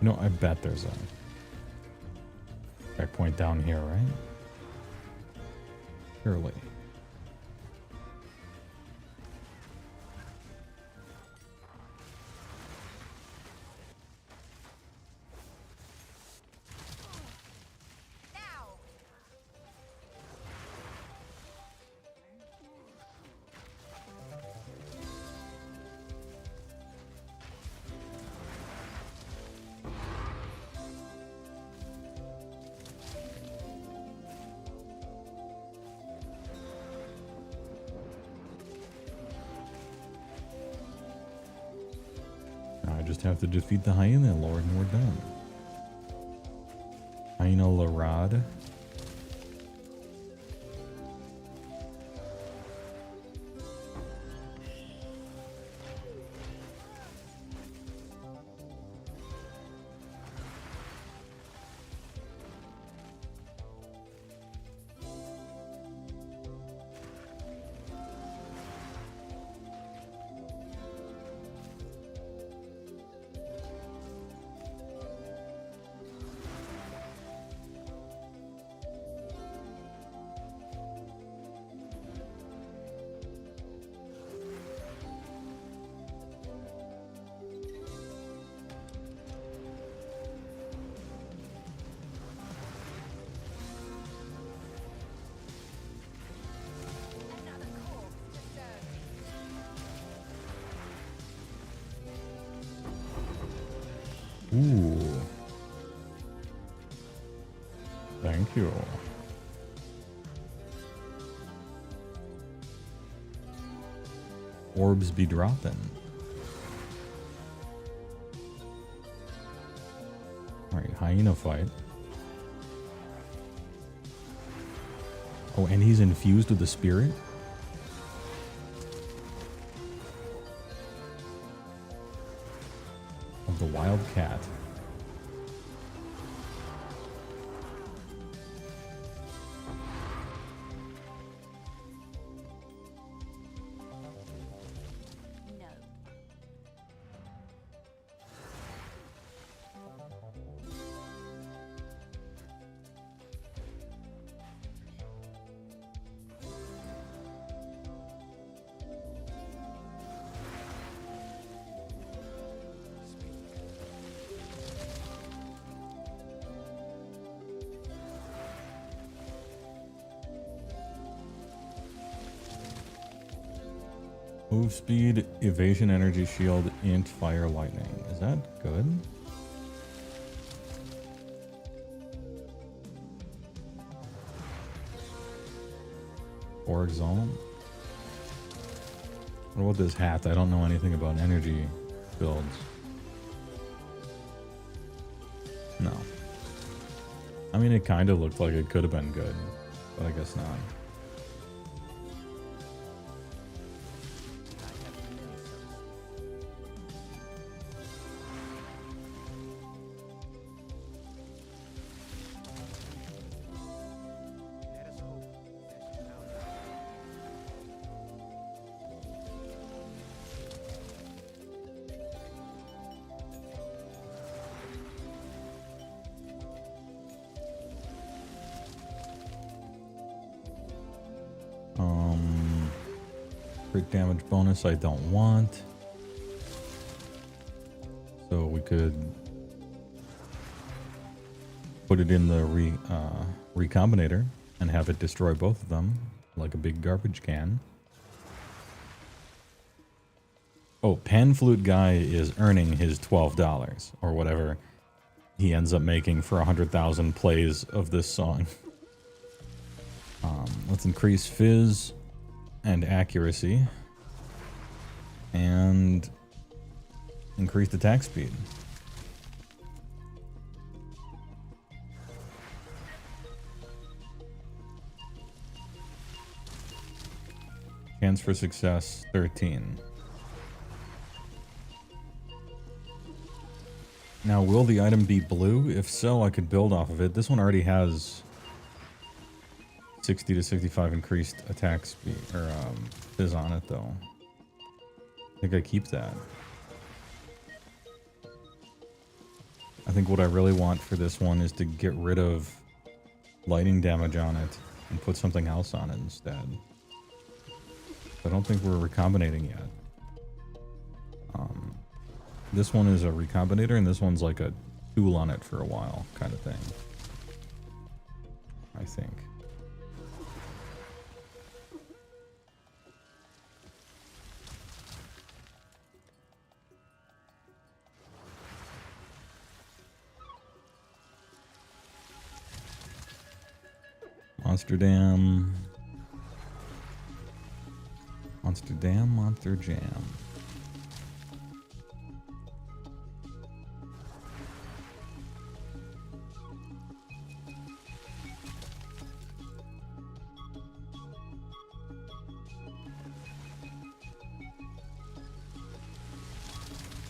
You know, I bet there's a checkpoint down here, right? Surely. Now! Now I just have to defeat the Hyena Lord and we're done. Hyena Larad. Another corpse to serve. Ooh. Thank you. Orbs be dropping. Alright, hyena fight. Oh, and he's infused with the spirit? Of the wild cat. No. Move speed, evasion, energy shield, int, fire, lightning. Is that good? Or exalt? What about this hat? I don't know anything about energy builds. No. I mean, it kind of looked like it could have been good, but I guess not. Let us hope that you found out. Crit damage bonus I don't want. So we could put it in the recombinator and have it destroy both of them like a big garbage can. Oh, Pan Flute Guy is earning his $12 or whatever he ends up making for 100,000 plays of this song. Let's increase fizz and accuracy and increased attack speed. Chance for success 13. Now, will the item be blue? If so, I could build off of it. This one already has 60 to 65 increased attack speed, or fizz on it, though. I think I keep that. I think what I really want for this one is to get rid of lightning damage on it and put something else on it instead. I don't think we're recombinating yet. This one is a recombinator, and this one's like a tool on it for a while kind of thing. I think. Monster Dam. Monster Dam, Monster Jam.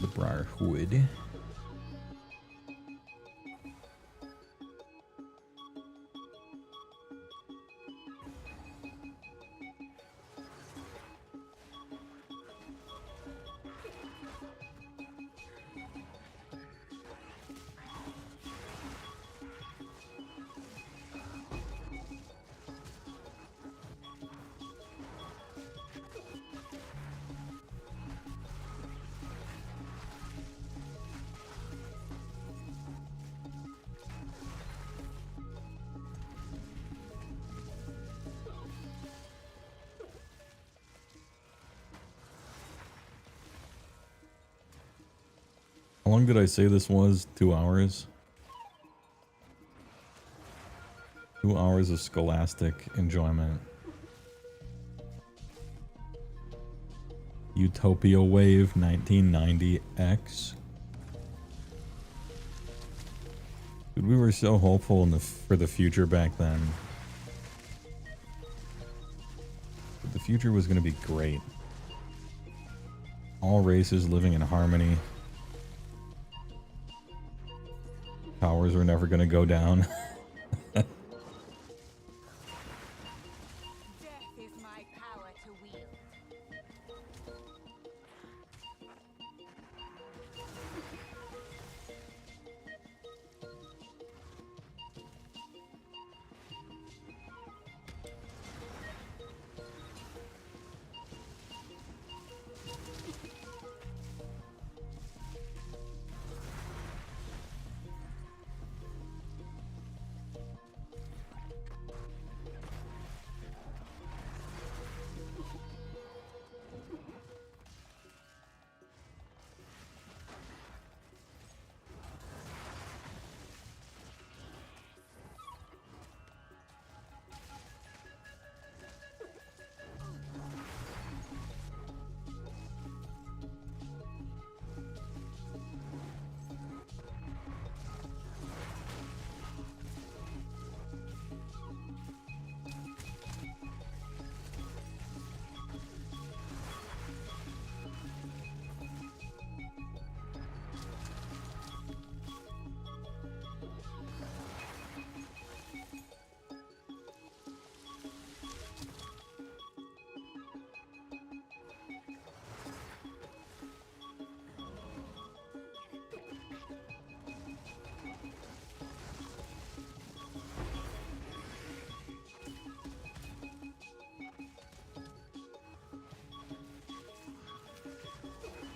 The Briarwood. How long did I say this was? 2 hours? 2 hours of scholastic enjoyment. Utopia Wave 1990X. Dude, we were so hopeful for the future back then. But the future was going to be great. All races living in harmony. Towers were never going to go down. Death is my power to wield.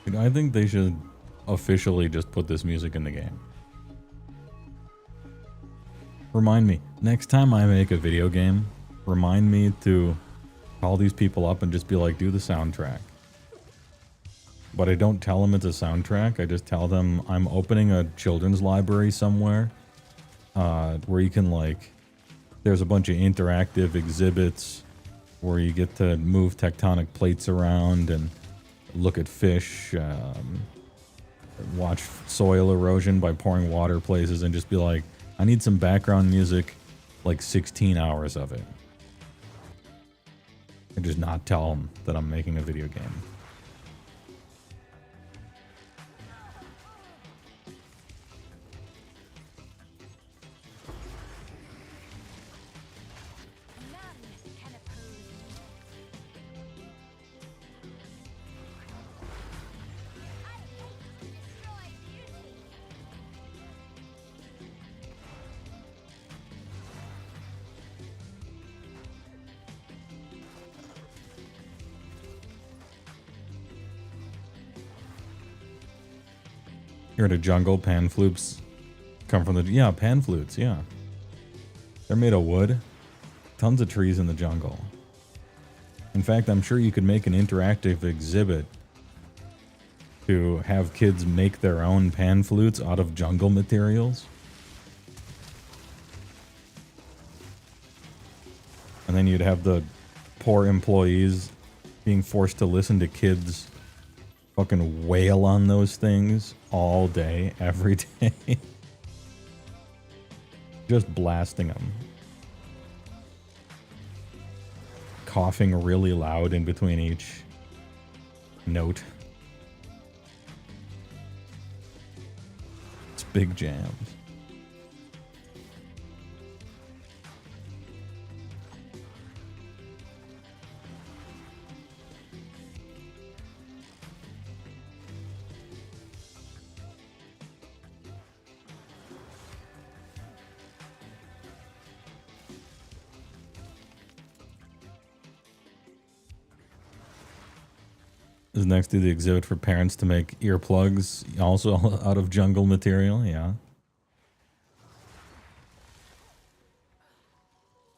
You know, I think they should officially just put this music in the game. Remind me, next time I make a video game, remind me to call these people up and just be like, do the soundtrack. But I don't tell them it's a soundtrack. I just tell them I'm opening a children's library somewhere where you can, like, there's a bunch of interactive exhibits where you get to move tectonic plates around and look at fish, watch soil erosion by pouring water places, and just be like, I need some background music, like 16 hours of it. And just not tell them that I'm making a video game. None can oppose me. I hate to destroy beauty. Here in a jungle, pan flutes come from the... Yeah, pan flutes, yeah. They're made of wood. Tons of trees in the jungle. In fact, I'm sure you could make an interactive exhibit to have kids make their own pan flutes out of jungle materials. And then you'd have the poor employees being forced to listen to kids fucking wail on those things all day, every day. Just blasting them. Coughing really loud in between each note. It's big jams. Is next to the exhibit for parents to make earplugs, also out of jungle material. Yeah.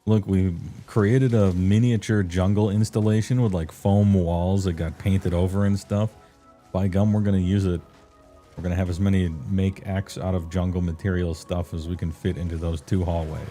Look, we created a miniature jungle installation with like foam walls that got painted over and stuff. By gum, we're going to use it. We're going to have as many make X out of jungle material stuff as we can fit into those 2 hallways.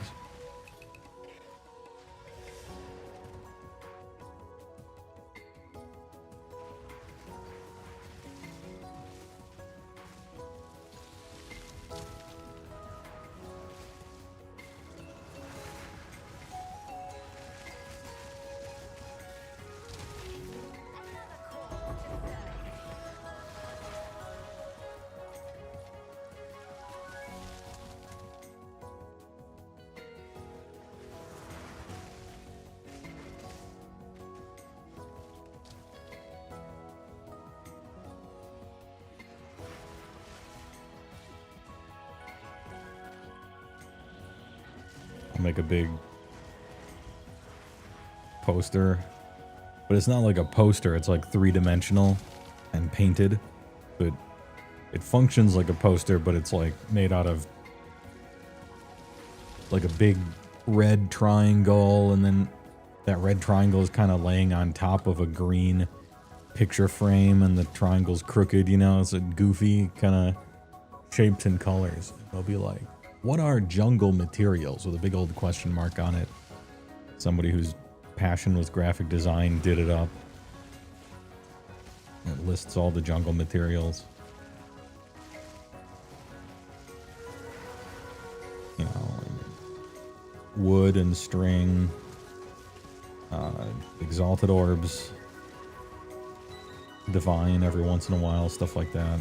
Make a big poster, but it's not like a poster, it's like 3-dimensional and painted, but it functions like a poster, but it's like made out of like a big red triangle, and then that red triangle is kind of laying on top of a green picture frame, and the triangle's crooked, you know, it's a goofy kind of shapes and colors. They'll be like, what are jungle materials, with a big old question mark on it. Somebody whose passion was graphic design did it up. It lists all the jungle materials. You know, wood and string, exalted orbs, divine every once in a while, stuff like that.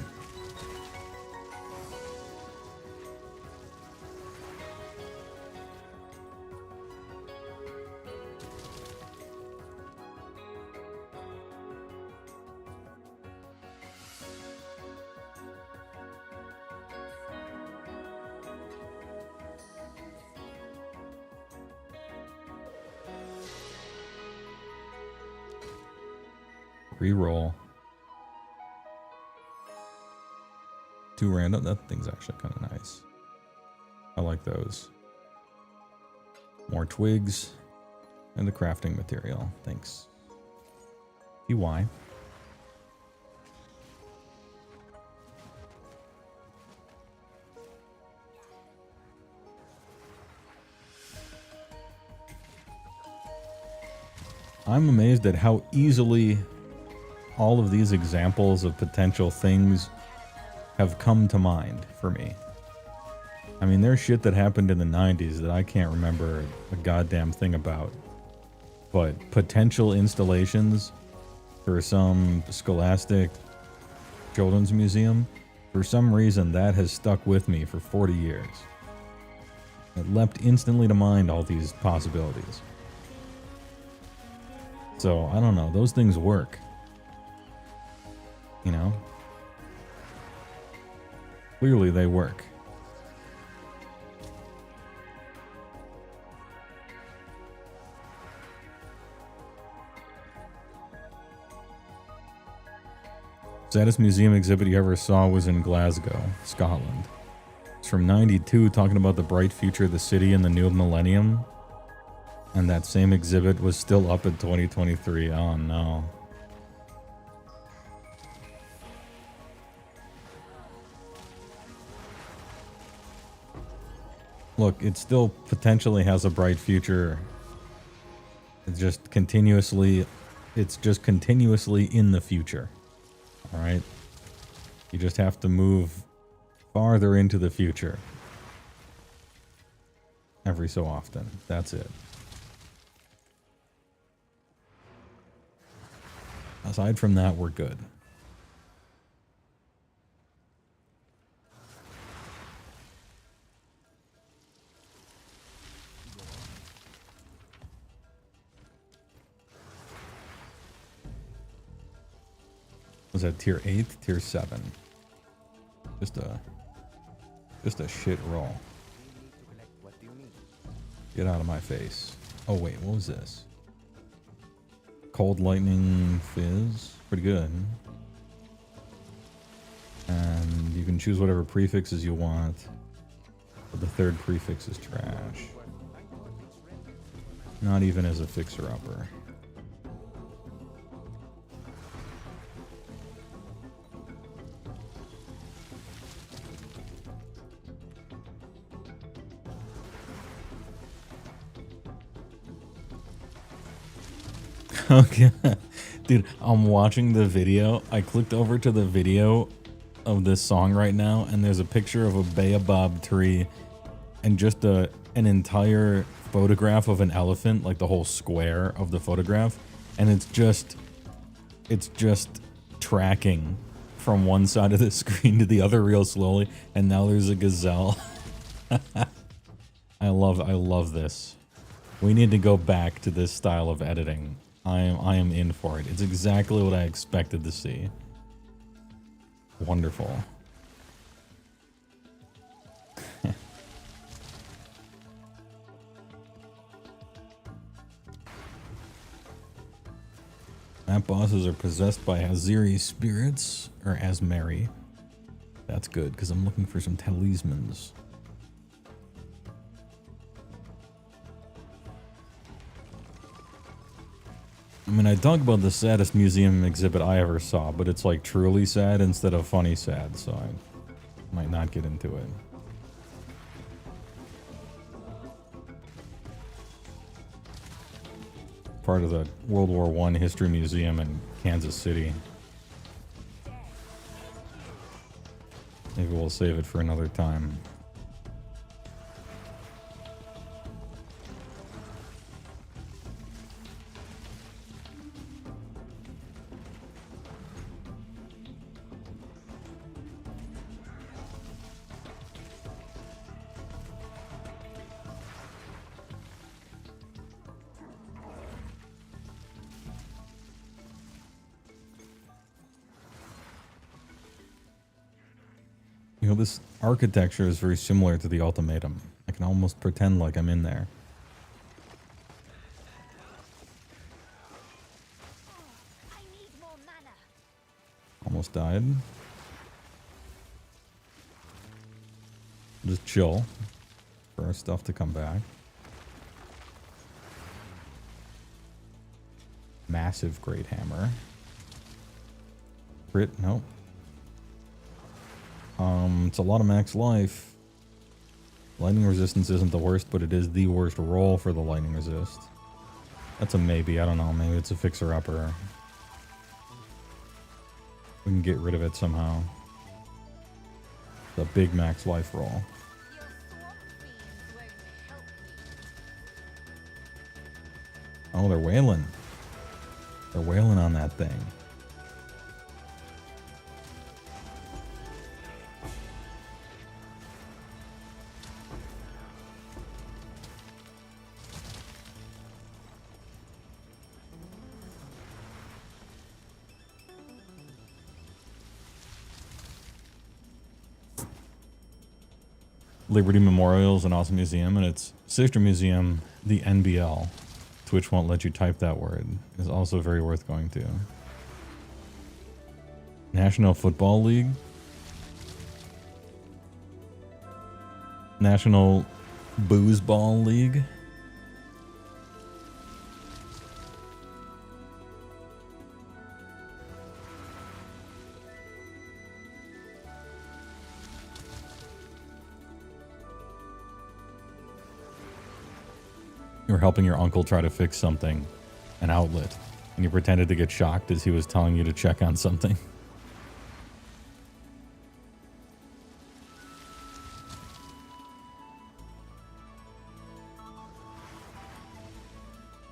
Reroll. 2 random. That thing's actually kind of nice. I like those. More twigs and the crafting material. Thanks. See why? I'm amazed at how easily all of these examples of potential things have come to mind for me. I mean, there's shit that happened in the 90s that I can't remember a goddamn thing about. But potential installations for some scholastic children's museum, for some reason that has stuck with me for 40 years. It leapt instantly to mind all these possibilities. So, I don't know, those things work. You know? Clearly they work. Saddest museum exhibit you ever saw was in Glasgow, Scotland. It's from '92, talking about the bright future of the city in the new millennium. And that same exhibit was still up in 2023. Oh no. Look, it still potentially has a bright future. It's just continuously in the future. All right? You just have to move farther into the future. Every so often. That's it. Aside from that, we're good. Was that tier 8? Tier 7. Just a shit roll. Get out of my face. Oh wait, what was this? Cold lightning fizz. Pretty good. And you can choose whatever prefixes you want. But the third prefix is trash. Not even as a fixer-upper. Okay. Dude, I'm watching the video. I clicked over to the video of this song right now, and there's a picture of a baobab tree and just an entire photograph of an elephant, like the whole square of the photograph, and it's just tracking from one side of the screen to the other real slowly, and now there's a gazelle. I love this. We need to go back to this style of editing. I am in for it. It's exactly what I expected to see. Wonderful. Map bosses are possessed by Aziri spirits, or Asmeri. That's good, because I'm looking for some talismans. I mean, I talk about the saddest museum exhibit I ever saw, but it's like truly sad instead of funny sad, so I might not get into it. Part of the World War I History Museum in Kansas City. Maybe we'll save it for another time. You know, this architecture is very similar to the Ultimatum. I can almost pretend like I'm in there. I need more mana. Almost died. Just chill for our stuff to come back. Massive great hammer. Crit, nope. It's a lot of max life. Lightning resistance isn't the worst, but it is the worst roll for the lightning resist. That's a maybe, I don't know, maybe it's a fixer-upper. We can get rid of it somehow. It's a big max life roll. Your swamp fiends won't help me. Oh, they're wailing. They're wailing on that thing. Liberty Memorial is an awesome museum, and its sister museum, the NBL, Twitch won't let you type that word, is also very worth going to. National Football League? National Boozeball League? You were helping your uncle try to fix something, an outlet, and you pretended to get shocked as he was telling you to check on something.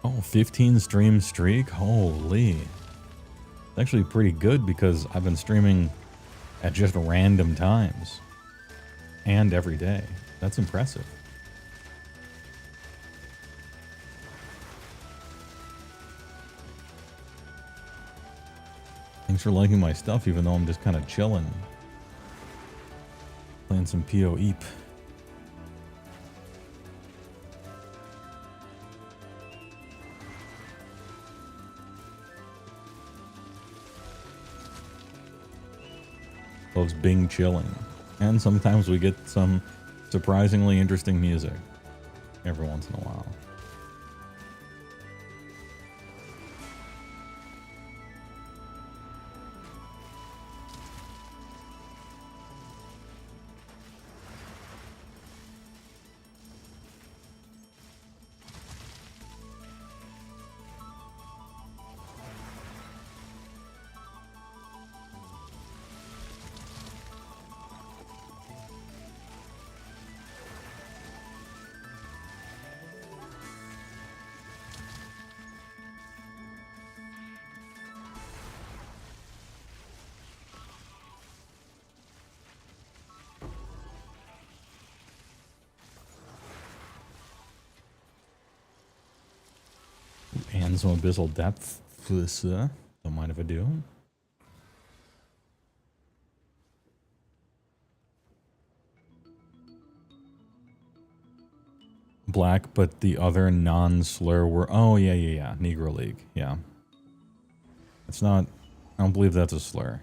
Oh, 15 stream streak? Holy. It's actually pretty good because I've been streaming at just random times. And every day. That's impressive. Thanks for liking my stuff, even though I'm just kind of chilling. Playing some PoE. Loves Bing chilling. And sometimes we get some surprisingly interesting music every once in a while. And some abyssal depth. Don't mind if I do. Black, but the other non-slur were... Oh, yeah. Negro League. Yeah. It's not... I don't believe that's a slur.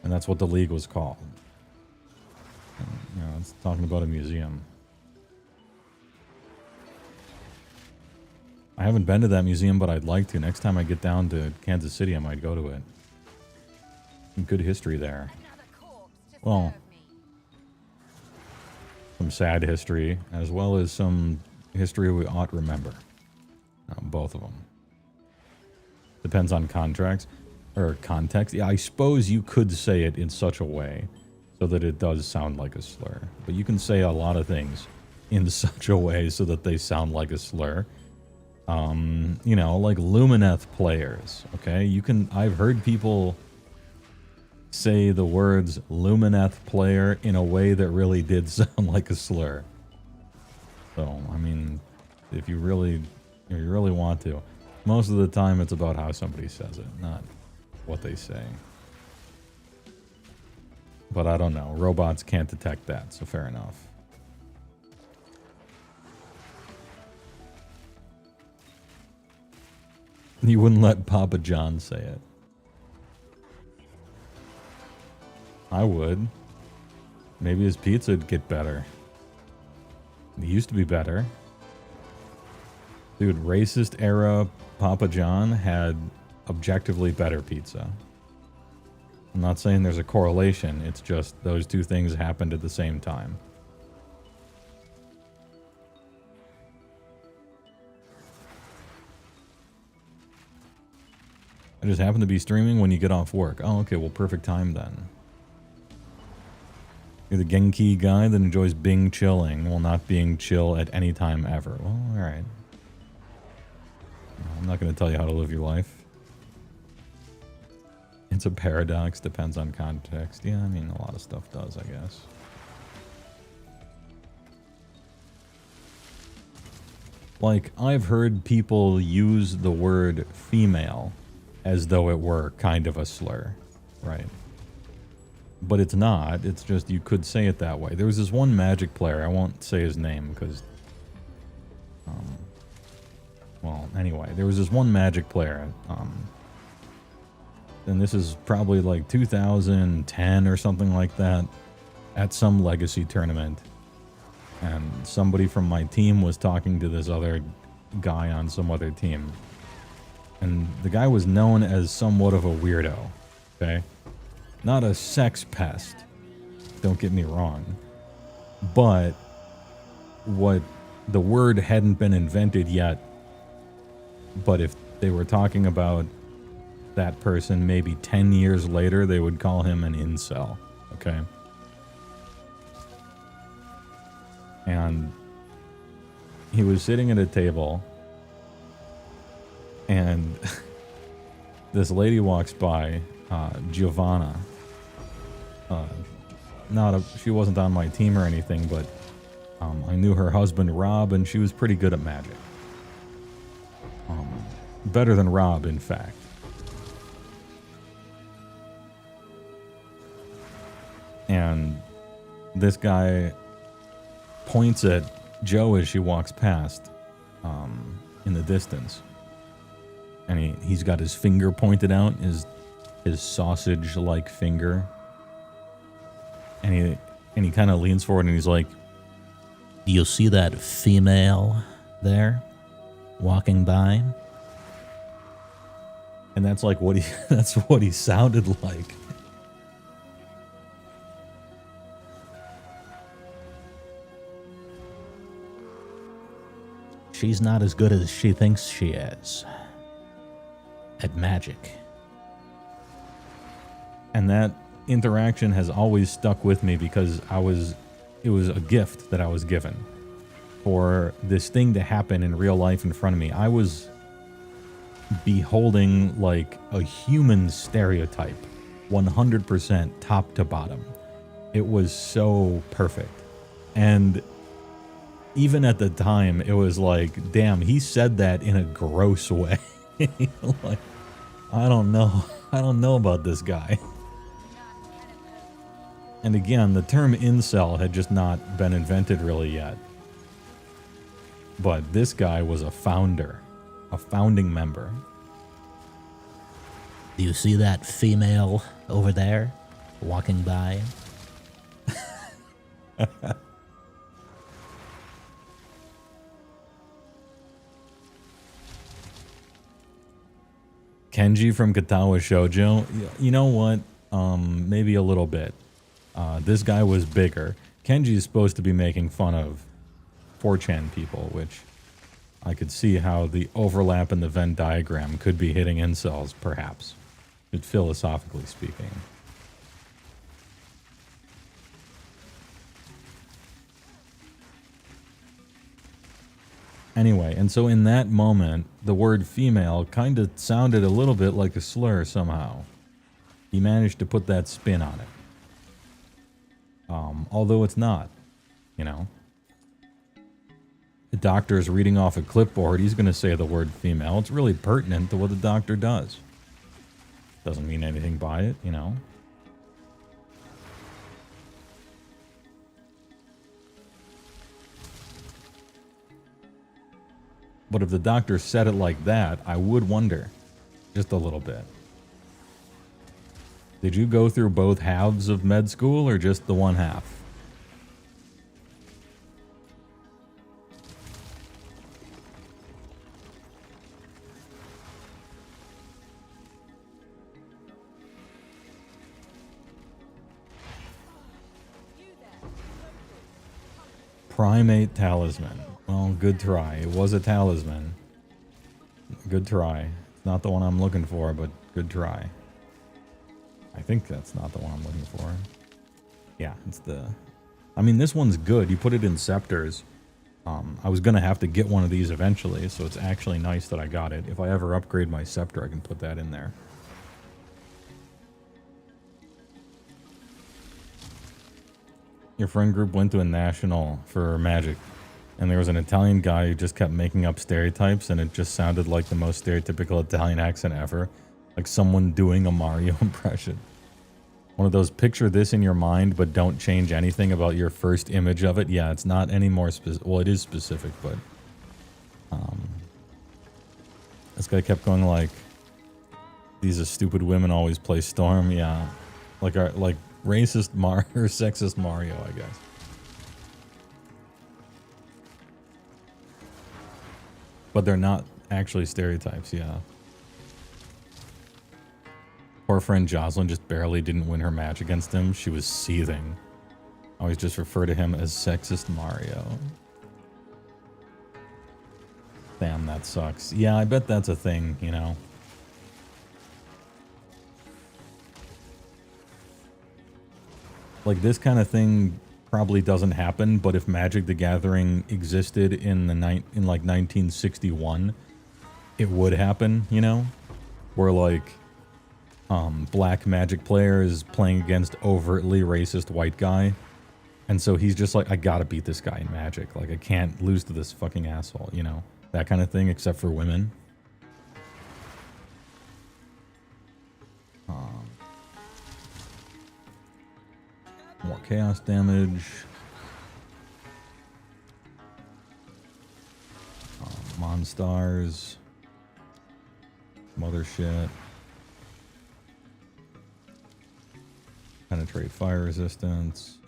And that's what the league was called. You know, it's talking about a museum. I haven't been to that museum, but I'd like to. Next time I get down to Kansas City, I might go to it. Some good history there. Another corpse to Well, serve me. some sad history, as well as some history we ought to remember. Both of them. Depends on contracts or context. Yeah, I suppose you could say it in such a way so that it does sound like a slur. But you can say a lot of things in such a way so that they sound like a slur. You know, like Lumineth players, okay? You can... I've heard people say the words Lumineth player in a way that really did sound like a slur. So, I mean, if you really want to. Most of the time it's about how somebody says it, not what they say. But I don't know. Robots can't detect that, so fair enough. You wouldn't let Papa John say it. I would. Maybe his pizza'd get better. It used to be better. Dude, racist era Papa John had objectively better pizza. I'm not saying there's a correlation, it's just those two things happened at the same time. I just happen to be streaming when you get off work. Oh, okay, well, perfect time then. You're the Genki guy that enjoys being chilling while not being chill at any time ever. Well, alright. I'm not going to tell you how to live your life. It's a paradox, depends on context. Yeah, I mean, a lot of stuff does, I guess. Like, I've heard people use the word female as though it were kind of a slur, right? But it's not. It's just you could say it that way. There was this one Magic player. I won't say his name because... well, anyway. There was this one Magic player. And this is probably like 2010 or something like that. At some Legacy tournament. And somebody from my team was talking to this other guy on some other team. And the guy was known as somewhat of a weirdo. Okay? Not a sex pest, don't get me wrong, but what the word hadn't been invented yet, but if they were talking about that person maybe 10 years later, they would call him an incel, okay? And he was sitting at a table, and this lady walks by, Giovanna. She wasn't on my team or anything, but I knew her husband Rob, and she was pretty good at magic. Better than Rob, in fact. And this guy points at Jo as she walks past in the distance. And he's got his finger pointed out, his sausage-like finger. And he kind of leans forward and he's like, "Do you see that female there walking by?" And that's like what that's what he sounded like. She's not as good as she thinks she is at magic. And that interaction has always stuck with me because it was a gift that I was given for this thing to happen in real life in front of me. I was beholding like a human stereotype, 100% top to bottom. It was so perfect. And even at the time, it was like, damn, he said that in a gross way. Like, I don't know about this guy. And again, the term incel had just not been invented really yet. But this guy was a founder, a founding member. Do you see that female over there walking by? Kenji from Katawa Shoujo. You know what? Maybe a little bit. This guy was bigger. Kenji is supposed to be making fun of 4chan people, which I could see how the overlap in the Venn diagram could be hitting incels, perhaps, philosophically speaking. Anyway, and so in that moment, the word female kind of sounded a little bit like a slur somehow. He managed to put that spin on it. Although it's not, you know. The doctor is reading off a clipboard. He's going to say the word female. It's really pertinent to what the doctor does. Doesn't mean anything by it, you know. But if the doctor said it like that, I would wonder. Just a little bit. Did you go through both halves of med school or just the one half? primate talisman. Well, good try. It was a talisman. Good try. It's not the one I'm looking for, but good try. I think that's not the one I'm looking for. Yeah, it's the... I mean, this one's good. You put it in scepters. I was going to have to get one of these eventually, so it's actually nice that I got it. If I ever upgrade my scepter, I can put that in there. Your friend group went to a national for Magic, and there was an Italian guy who just kept making up stereotypes, and it just sounded like the most stereotypical Italian accent ever. Like someone doing a Mario impression. One of those, picture this in your mind, but don't change anything about your first image of it. Yeah, it's not any more specific. Well, it is specific, but... this guy kept going like... These are stupid women always play Storm. Yeah. Like racist Mario, or sexist Mario, I guess. But they're not actually stereotypes, yeah. Poor friend Jocelyn just barely didn't win her match against him. She was seething. I always just refer to him as sexist Mario. Damn, that sucks. Yeah, I bet that's a thing, you know. Like, this kind of thing probably doesn't happen, but if Magic the Gathering existed in like 1961, it would happen, you know? Where like black Magic player is playing against overtly racist white guy, and so he's just like, I gotta beat this guy in Magic. Like, I can't lose to this fucking asshole, you know? That kind of thing, except for women. More chaos damage. Monstars. Some other shit. Penetrate fire resistance.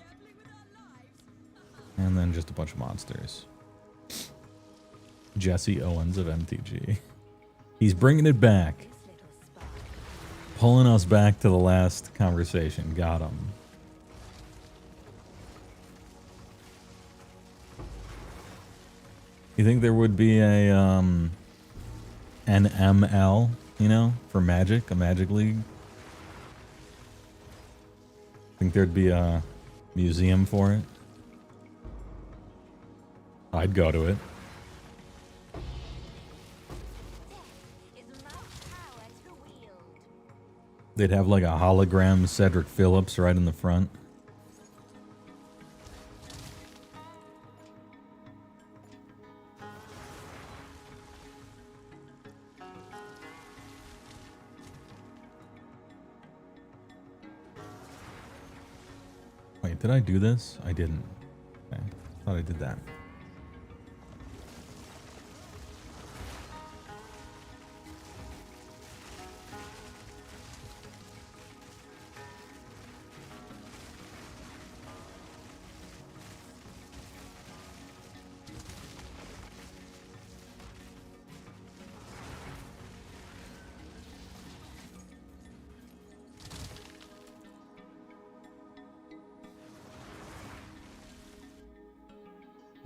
And then just a bunch of monsters. Jesse Owens of MTG. He's bringing it back. Pulling us back to the last conversation. Got him. You think there would be a an ML, you know, for Magic, a Magic League? Think there'd be a museum for it? I'd go to it. They'd have like a hologram Cedric Phillips right in the front. Wait, did I do this? I didn't. Okay. Thought I did that.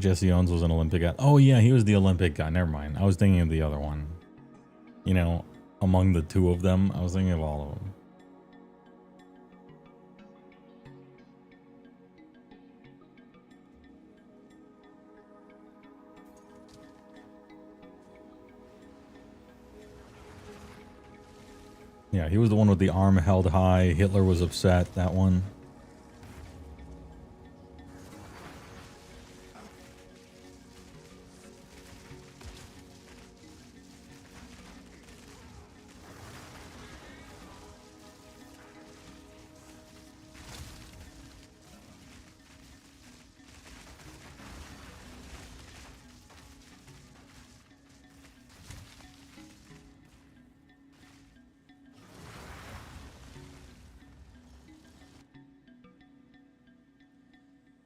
Jesse Owens was an Olympic guy. Oh yeah, he was the Olympic guy. Never mind. I was thinking of the other one. You know, among the two of them, I was thinking of all of them. Yeah, he was the one with the arm held high. Hitler was upset. That one.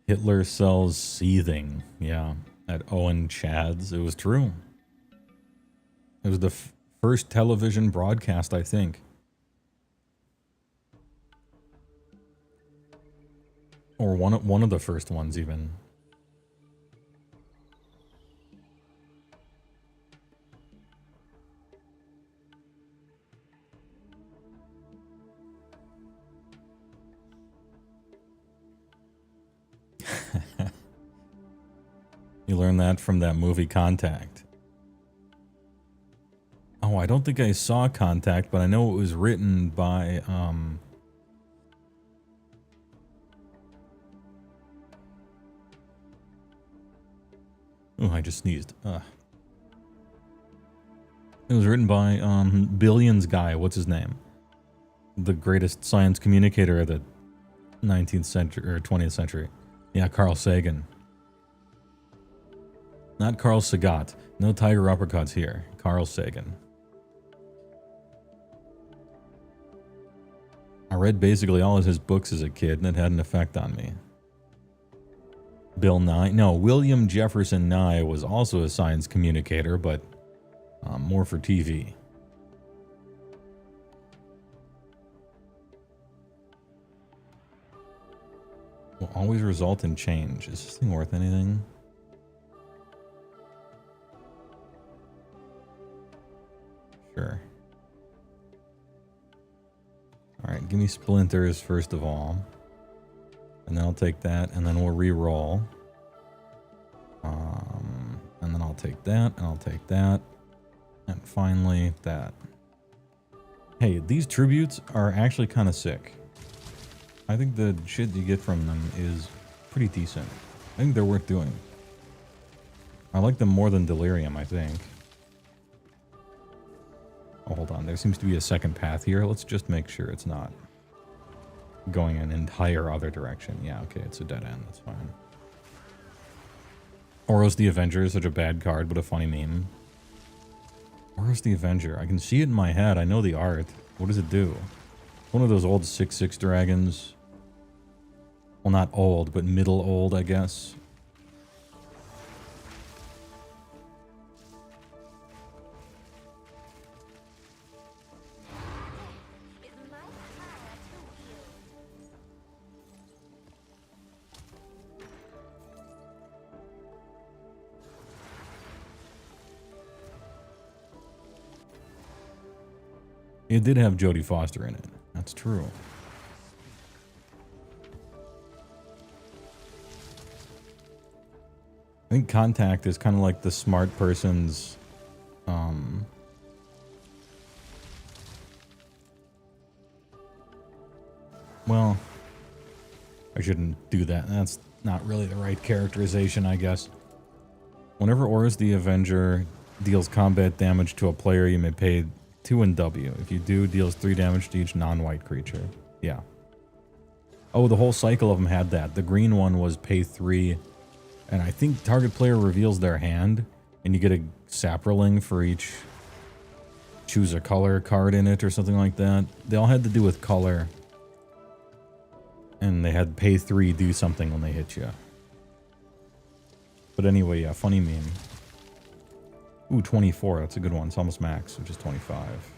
Hitler sells seething. Yeah, at Owen Chad's. It was true. It was the first television broadcast, I think. Or one of the first ones, even. learned that from that movie Contact. Oh, I don't think I saw Contact, but I know it was written by, oh, I just sneezed. It was written by, Billions guy. What's his name? The greatest science communicator of the 19th century, or 20th century. Yeah, Carl Sagan. Not Carl Sagat. No tiger uppercuts here. Carl Sagan. I read basically all of his books as a kid, and it had an effect on me. Bill Nye. No, William Jefferson Nye was also a science communicator, but more for TV. Will always result in change. Is this thing worth anything? Sure. Alright, give me splinters first of all. And then I'll take that, and then we'll re-roll. And then I'll take that, and I'll take that. And finally, that. Hey, these tributes are actually kind of sick. I think the shit you get from them is pretty decent. I think they're worth doing. I like them more than Delirium, I think. Oh, hold on. There seems to be a second path here. Let's just make sure it's not going an entire other direction. Yeah, okay, it's a dead end. That's fine. Oros the Avenger is such a bad card, but a funny meme. Oros the Avenger. I can see it in my head. I know the art. What does it do? One of those old 6/6 dragons. Well, not old, but middle old, I guess. Is my power to you? It did have Jodie Foster in it. That's true. I think Contact is kind of like the smart person's, well, I shouldn't do that. That's not really the right characterization, I guess. Whenever Oros the Avenger deals combat damage to a player, you may pay 2 in W. If you do, deals 3 damage to each non-white creature. Yeah. Oh, the whole cycle of them had that. The green one was pay 3, and I think target player reveals their hand, and you get a saproling for each choose a color card in it or something like that. They all had to do with color, and they had pay 3 do something when they hit you. But anyway, yeah, funny meme. Ooh, 24. That's a good one. It's almost max, which is 25.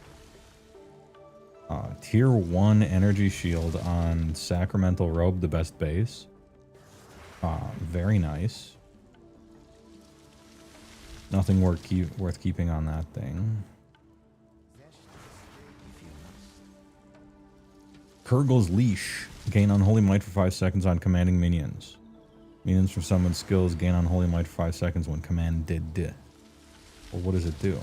Tier 1 energy shield on Sacramental Robe, the best base. Very nice. Nothing worth keeping on that thing. Kurgle's Leash. Gain Unholy Might for 5 seconds on commanding minions. Minions from summoned skills gain Unholy Might for 5 seconds when commanded. Well, what does it do?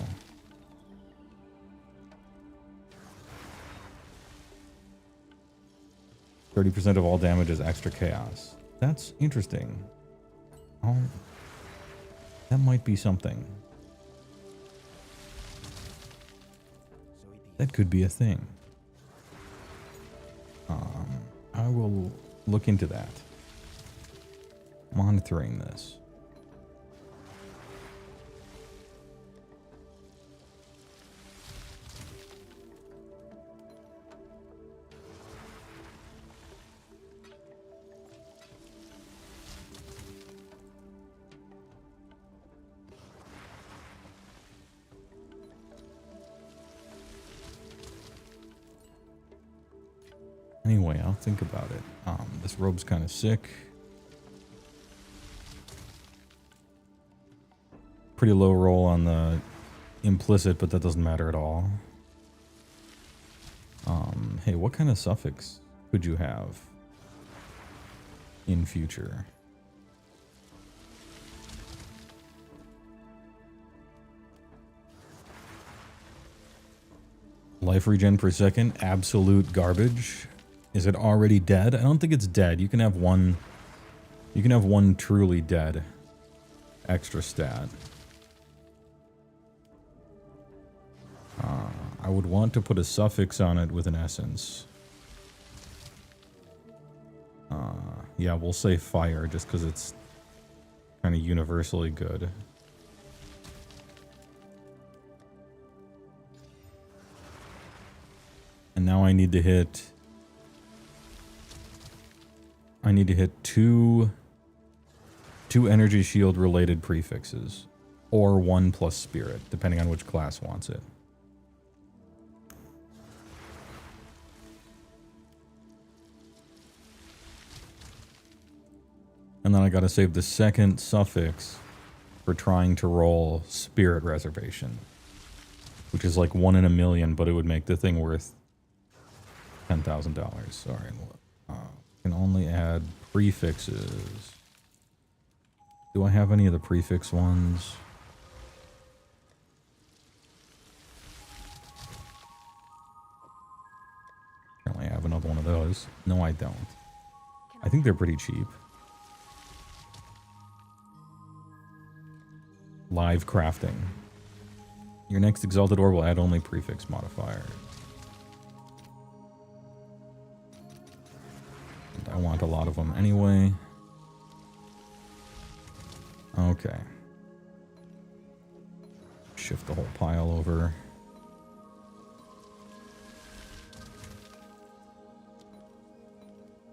%30 of all damage is extra chaos. That's interesting. Oh, that might be something. That could be a thing. I will look into that. Monitoring this. Anyway, I'll think about it. This robe's kind of sick. Pretty low roll on the implicit, but that doesn't matter at all. Hey, what kind of suffix could you have in future? Life regen per second, absolute garbage. Is it already dead? I don't think it's dead. You can have one truly dead extra stat. I would want to put a suffix on it with an essence. Yeah, we'll say fire just because it's kind of universally good. And now I need to hit two energy shield related prefixes, or 1 plus spirit, depending on which class wants it. And then I gotta save the second suffix for trying to roll Spirit Reservation, which is like 1 in a million, but it would make the thing worth $10,000. Sorry, can only add prefixes. Do I have any of the prefix ones? Apparently I have another one of those. No, I don't. I think they're pretty cheap. Live crafting. Your next exalted orb will add only prefix modifier. And I want a lot of them anyway. Okay. Shift the whole pile over.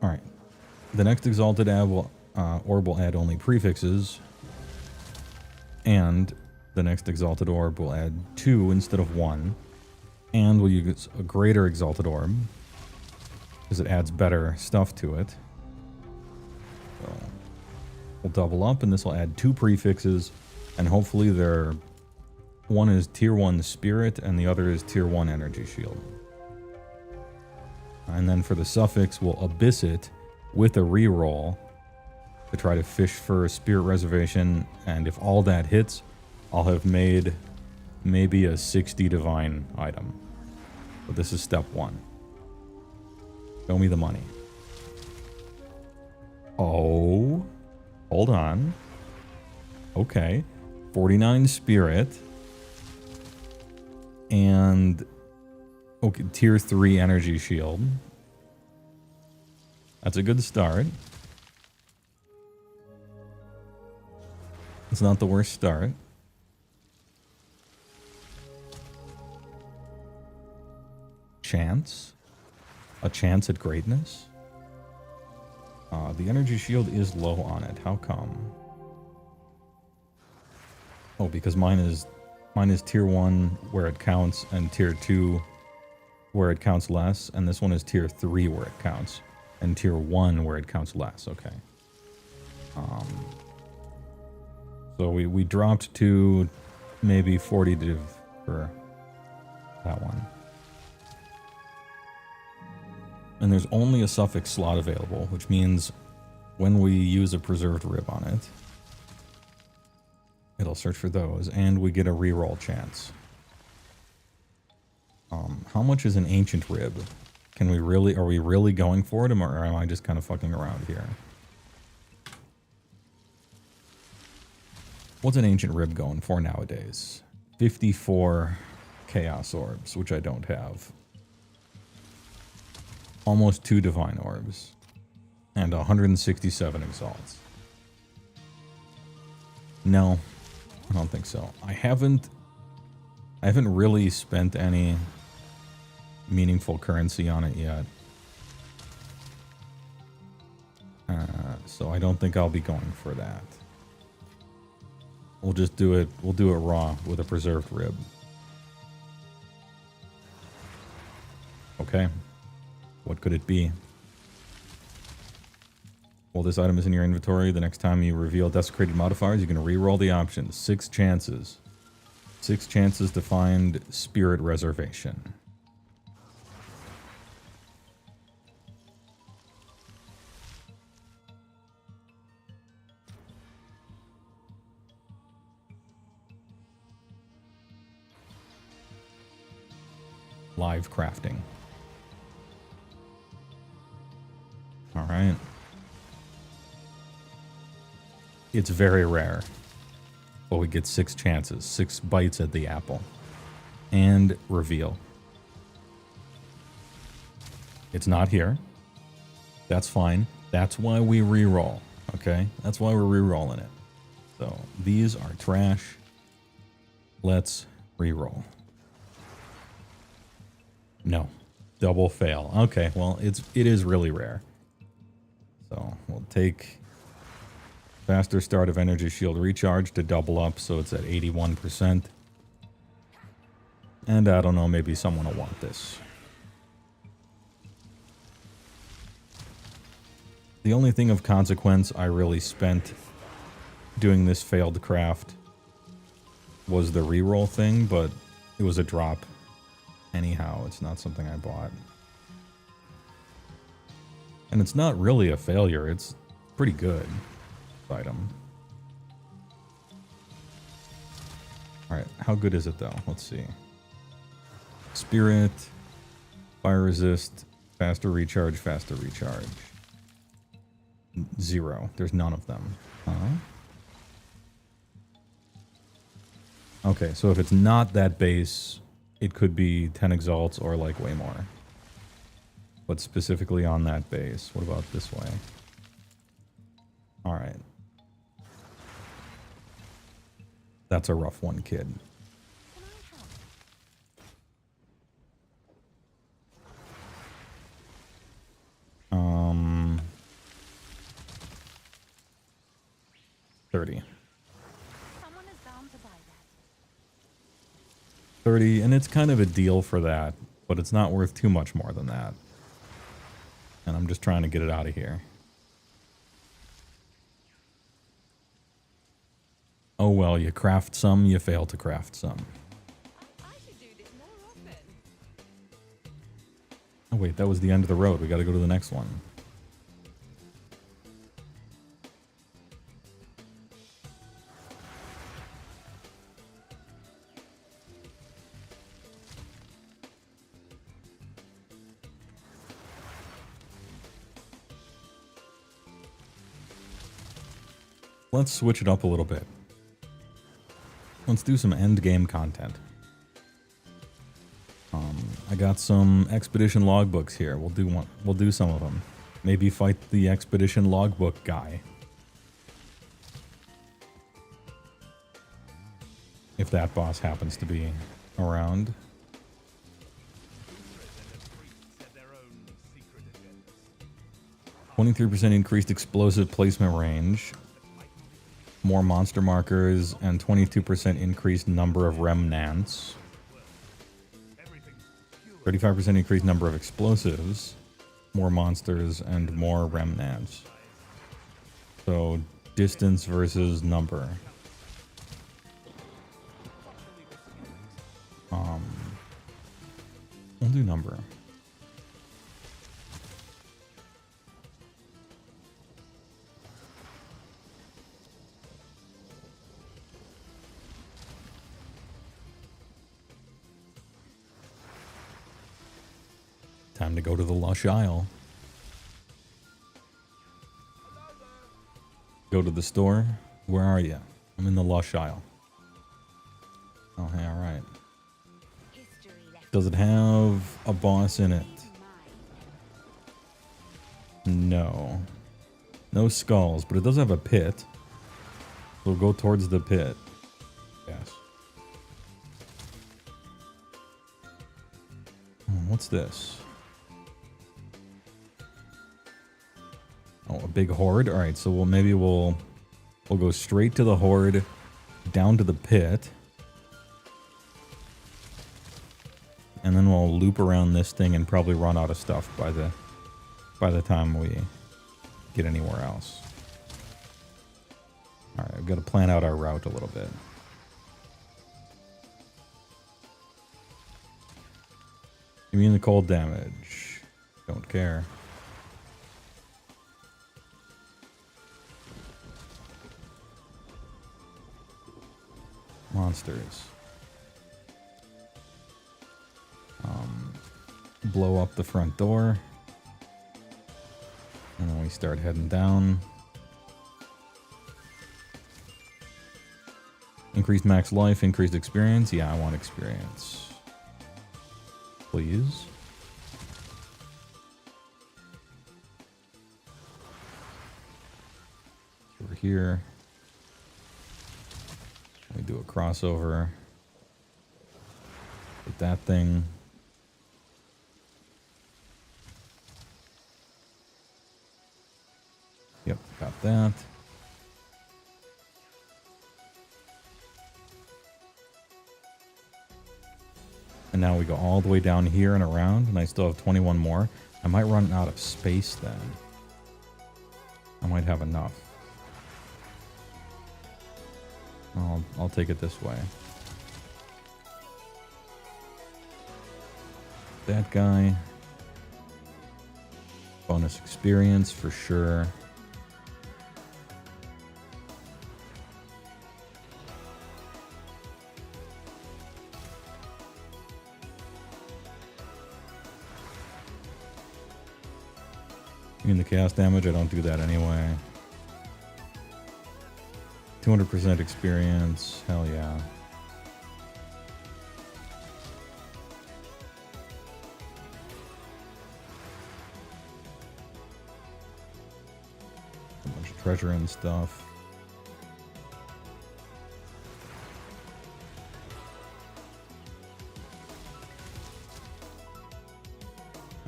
Alright. The next exalted orb will add only prefixes. And the next exalted orb will add 2 instead of 1. And we'll use a greater exalted orb, because it adds better stuff to it. So we'll double up, and this will add 2 prefixes, and hopefully one is tier 1 spirit, and the other is tier 1 energy shield. And then for the suffix, we'll abyss it with a reroll to try to fish for a spirit reservation, and if all that hits, I'll have made maybe a 60 divine item. But this is step 1. Show me the money. Oh, hold on. Okay, 49 spirit, and okay, tier 3 energy shield. That's a good start. It's not the worst start. Chance? A chance at greatness? The energy shield is low on it. How come? Oh, because mine is tier 1 where it counts, and tier 2 where it counts less, and this one is tier 3 where it counts, and tier 1 where it counts less. Okay. So we dropped to maybe 40 div for that one. And there's only a suffix slot available, which means when we use a preserved rib on it, it'll search for those, and we get a reroll chance. How much is an ancient rib? Are we really going for it, or am I just kind of fucking around here? What's an ancient rib going for nowadays? 54 chaos orbs, which I don't have. Almost 2 divine orbs. And 167 exalts. No, I don't think so. I haven't really spent any meaningful currency on it yet. So I don't think I'll be going for that. We'll just do it. We'll do it raw with a preserved rib. Okay. What could it be? Well, this item is in your inventory. The next time you reveal desecrated modifiers, you can re-roll the option. 6 chances. 6 chances to find Spirit Reservation. live crafting. All right. It's very rare, but we get 6 chances, 6 bites at the apple, and reveal. It's not here. That's fine. That's why we re-roll. Okay, that's why we're re-rolling it. So these are trash. Let's re-roll. No, double fail. Okay, well it is really rare. So we'll take faster start of energy shield recharge to double up, so it's at 81%. And I don't know, maybe someone will want this. The only thing of consequence I really spent doing this failed craft was the reroll thing, but it was a drop. Anyhow, it's not something I bought. And it's not really a failure, it's pretty good item. Alright, how good is it though? Let's see. Spirit, fire resist, faster recharge, faster recharge. 0. There's none of them. Okay, so if it's not that base, it could be 10 exalts or like way more. But specifically on that base. What about this way? Alright. That's a rough one, kid. 30. Someone is bound to buy that. 30, and it's kind of a deal for that, but it's not worth too much more than that. And I'm just trying to get it out of here. Oh well, you craft some, you fail to craft some. I should do this more often. Oh wait, that was the end of the road. We gotta go to the next one. Let's switch it up a little bit. Let's do some end game content. I got some expedition logbooks here. We'll do one. We'll do some of them. Maybe fight the expedition logbook guy. If that boss happens to be around. 23% increased explosive placement range. More monster markers, and 22% increased number of remnants. 35% increased number of explosives. More monsters, and more remnants. So, distance versus number. We'll do number. Time to go to the Lush Isle. Go to the store. Where are you? I'm in the Lush Isle. Oh, hey, alright. History left Does it have a boss in it? No. No skulls, but it does have a pit. We'll go towards the pit. Yes. What's this? Oh, a big horde? Alright, so we'll go straight to the horde, down to the pit. And then we'll loop around this thing and probably run out of stuff by the time we get anywhere else. Alright, I've got to plan out our route a little bit. Immune to cold damage. Don't care. Monsters. blow up the front door. And then we start heading down. Increased max life, increased experience. Yeah, I want experience. Please. Over here. We do a crossover. With that thing. Yep, got that. And now we go all the way down here and around, and I still have 21 more. I might run out of space then. I might have enough. I'll take it this way. That guy. Bonus experience for sure. In the chaos damage, I don't do that anyway. 200% experience, hell yeah. A bunch of treasure and stuff.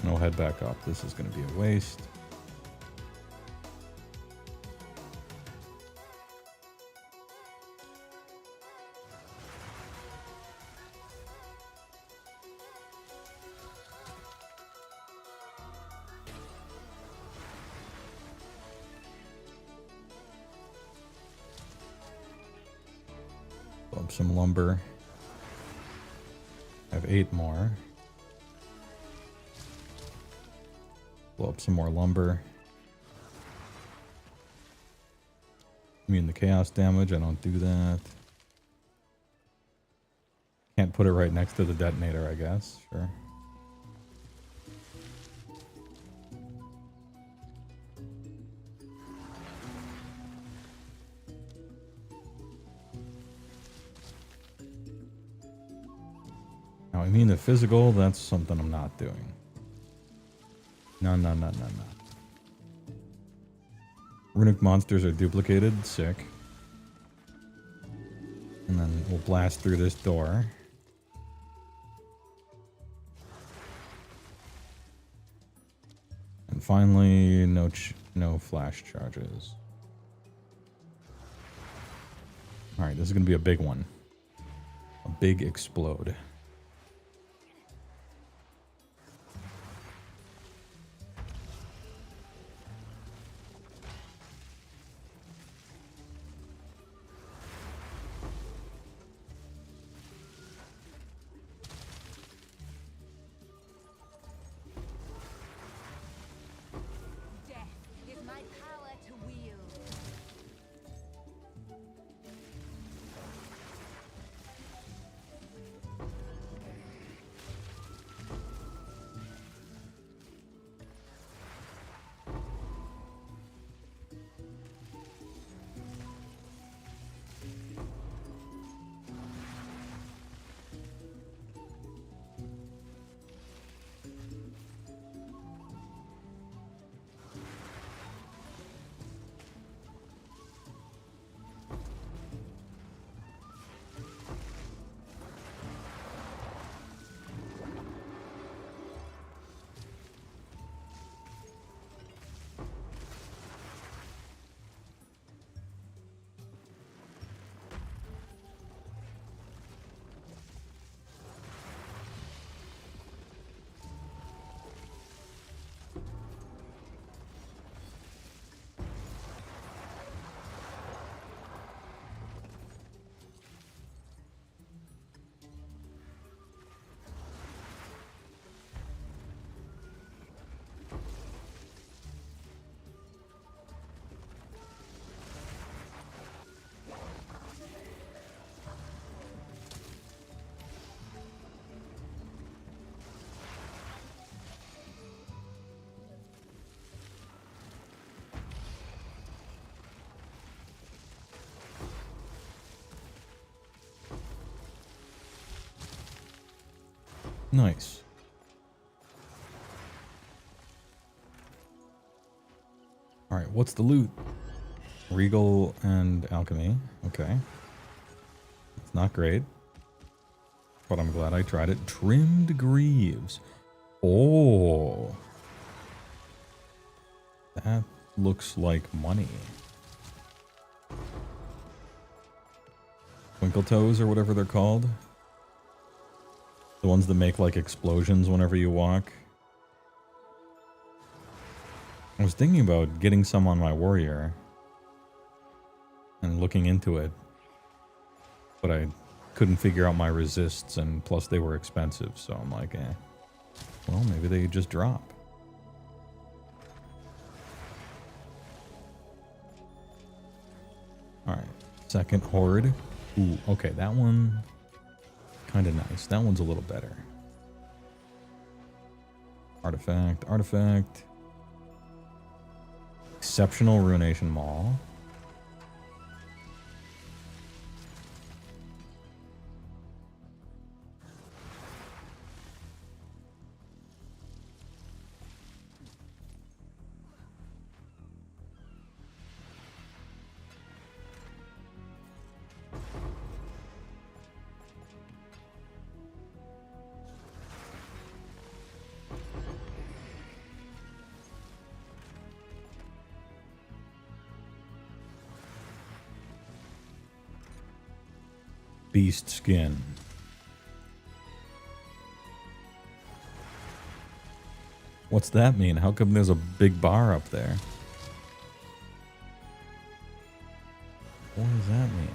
And I'll head back up. This is going to be a waste. Up some lumber. I have 8 more. Blow up some more lumber. Immune the chaos damage. I don't do that. Can't put it right next to the detonator, I guess. Sure. Now, I mean the physical, that's something I'm not doing. No. Runic monsters are duplicated. Sick. And then we'll blast through this door. And finally, no flash charges. Alright, this is going to be a big one. A big explode. Death is my power to wield. Nice. Alright, what's the loot? Regal and alchemy. Okay. It's not great. But I'm glad I tried it. Trimmed greaves. Oh. That looks like money. Twinkle toes or whatever they're called. The ones that make like explosions whenever you walk. I was thinking about getting some on my warrior and looking into it, but I couldn't figure out my resists, and plus they were expensive, so I'm like, eh. Well, maybe they just drop. Alright, second horde. Ooh, okay, that one kind of nice. That one's a little better. Artifact, artifact. Exceptional Ruination Maul. Beast skin. What's that mean? How come there's a big bar up there? What does that mean?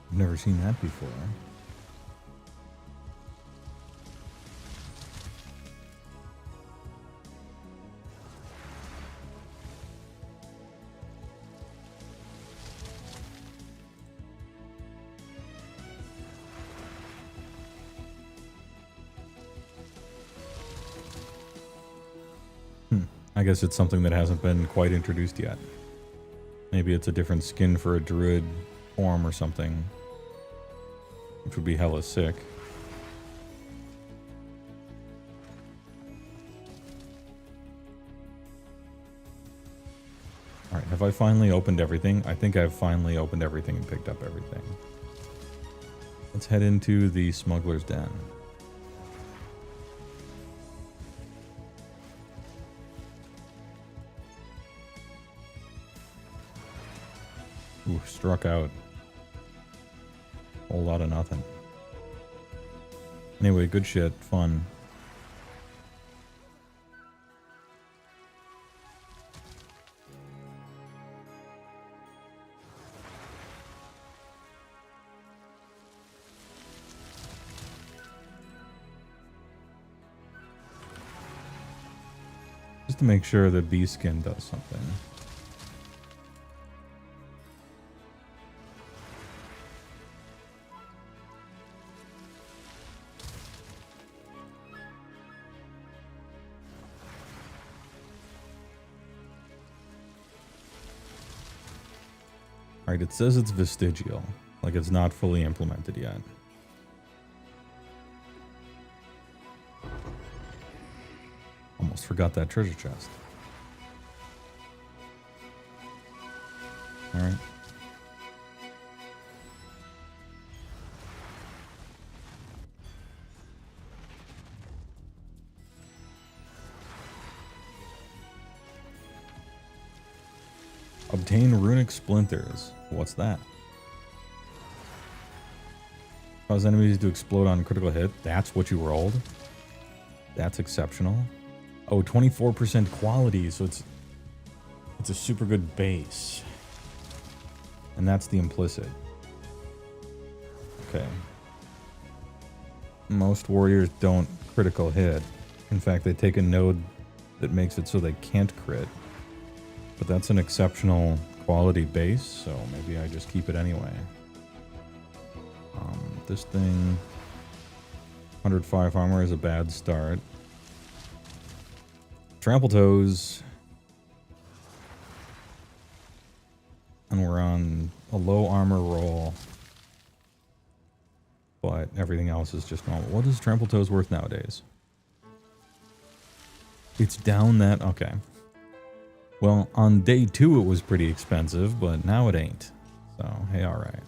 I've never seen that before. I guess it's something that hasn't been quite introduced yet. Maybe it's a different skin for a druid form or something, which would be hella sick. Alright, have I finally opened everything? I think I've finally opened everything and picked up everything. Let's head into the smuggler's den. Ooh, struck out. Whole lot of nothing. Anyway, good shit. Fun. Just to make sure that bee skin does something. Alright, it says it's vestigial. Like it's not fully implemented yet. Almost forgot that treasure chest. Alright. Obtain runic splinters. What's that? Cause enemies to explode on critical hit. That's what you rolled? That's exceptional. Oh, 24% quality, so it's a super good base. And that's the implicit. Okay. Most warriors don't critical hit. In fact, they take a node that makes it so they can't crit. But that's an exceptional quality base, so maybe I just keep it anyway. This thing, 105 armor is a bad start. Trample toes. And we're on a low armor roll. But everything else is just normal. What is Trample Toes worth nowadays? It's down that... Okay. Well, on day 2 it was pretty expensive, but now it ain't. So, hey, alright.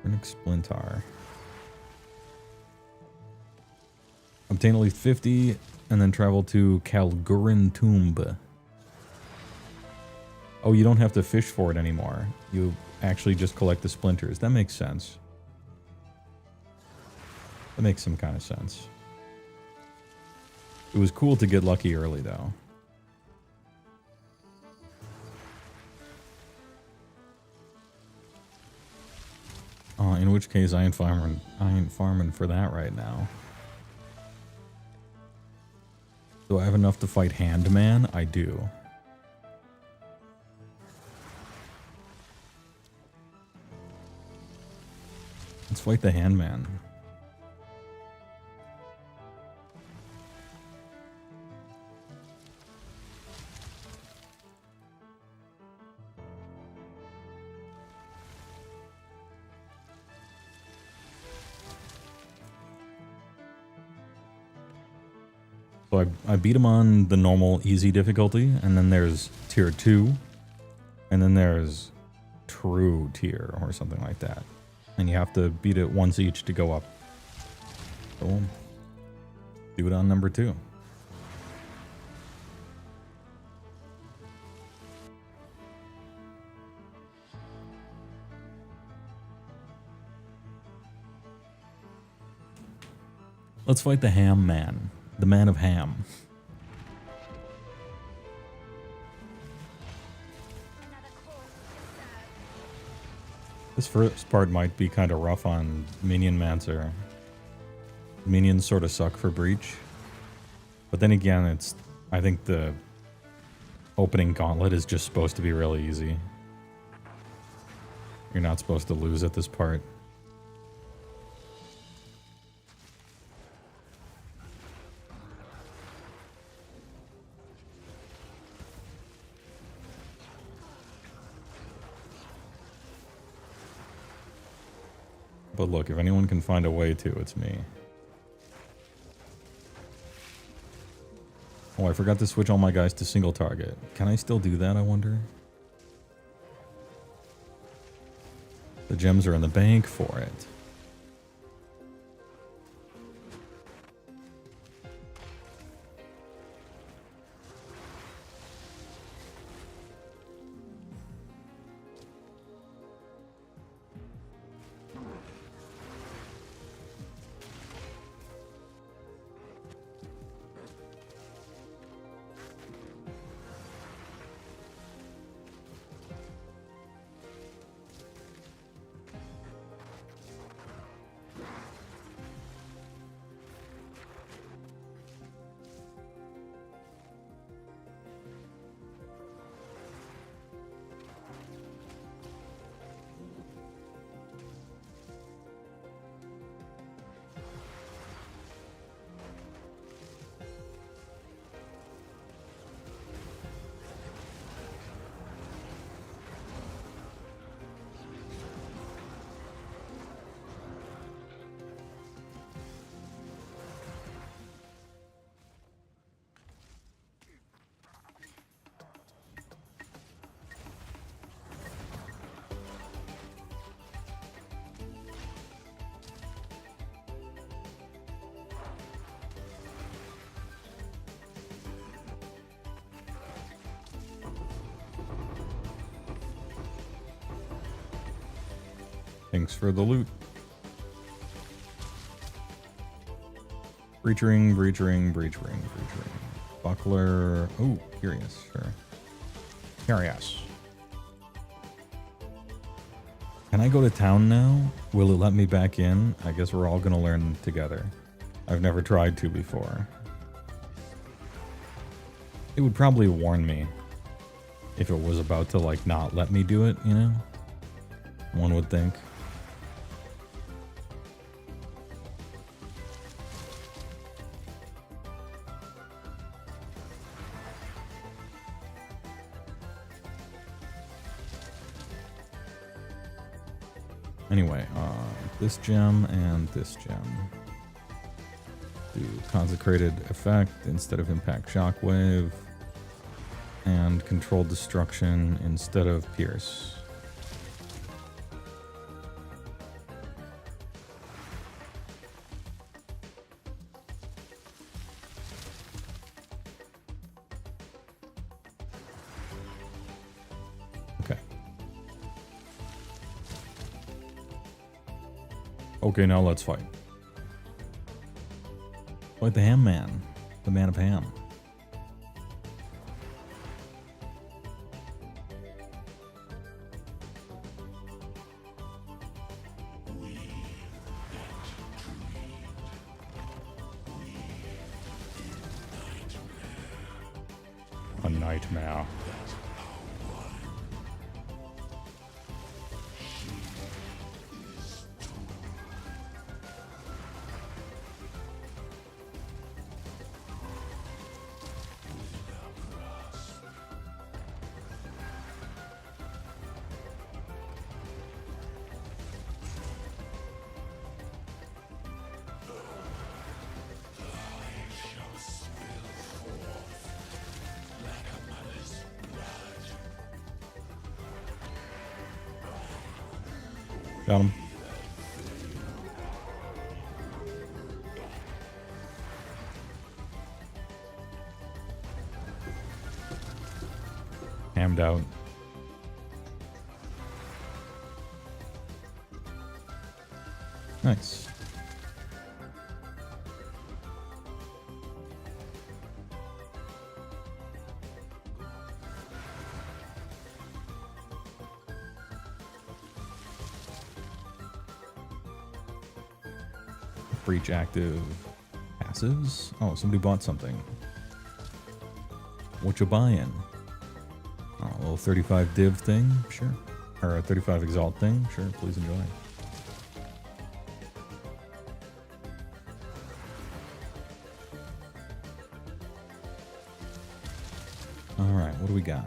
Runic Splintar. Obtain at least 50, and then travel to Kalgurin Tomb. Oh, you don't have to fish for it anymore. You actually just collect the splinters. That makes sense. That makes some kind of sense. It was cool to get lucky early, though. In which case, I ain't farming for that right now. Do I have enough to fight Handman? I do. Let's fight the Handman. So I beat him on the normal easy difficulty, and then there's tier 2, and then there's true tier or something like that. And you have to beat it once each to go up. So we'll do it on number 2. Let's fight the Ham Man. The Man of Ham. This first part might be kind of rough on Minion Mancer. Minions sort of suck for Breach. But then again, I think the opening gauntlet is just supposed to be really easy. You're not supposed to lose at this part. But look, if anyone can find a way to, it's me. Oh, I forgot to switch all my guys to single target. Can I still do that, I wonder? The gems are in the bank for it. Thanks for the loot. Breach ring, breach ring, breach ring, breach ring. Buckler. Oh, curious. Sure. Curious. Can I go to town now? Will it let me back in? I guess we're all gonna learn together. I've never tried to before. It would probably warn me if it was about to, like, not let me do it, you know? One would think. Anyway, this gem and this gem. Do consecrated effect instead of impact shockwave. And controlled destruction instead of pierce. Okay. Okay, now let's fight. Fight the Ham Man. The Man of Ham. A nightmare. Got him. Hammed out. Nice. Breach active passives. Oh, somebody bought something. What you buying? Oh, a little 35 div thing, sure. Or a 35 exalt thing, sure. Please enjoy. All right, what do we got?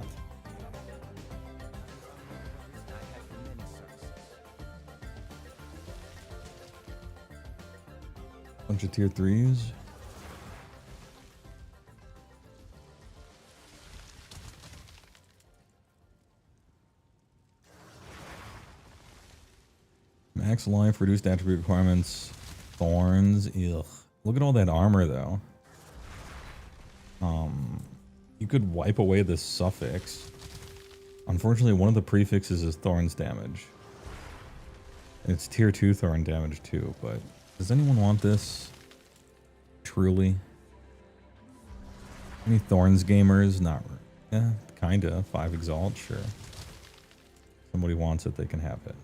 Bunch of tier 3s. Max life, reduced attribute requirements, thorns. Ugh. Look at all that armor though. You could wipe away this suffix. Unfortunately, one of the prefixes is thorns damage. It's tier 2 thorn damage too, but does anyone want this? Truly? Any Thorns gamers? Not. Yeah, kinda. 5 exalt, sure. Somebody wants it, they can have it.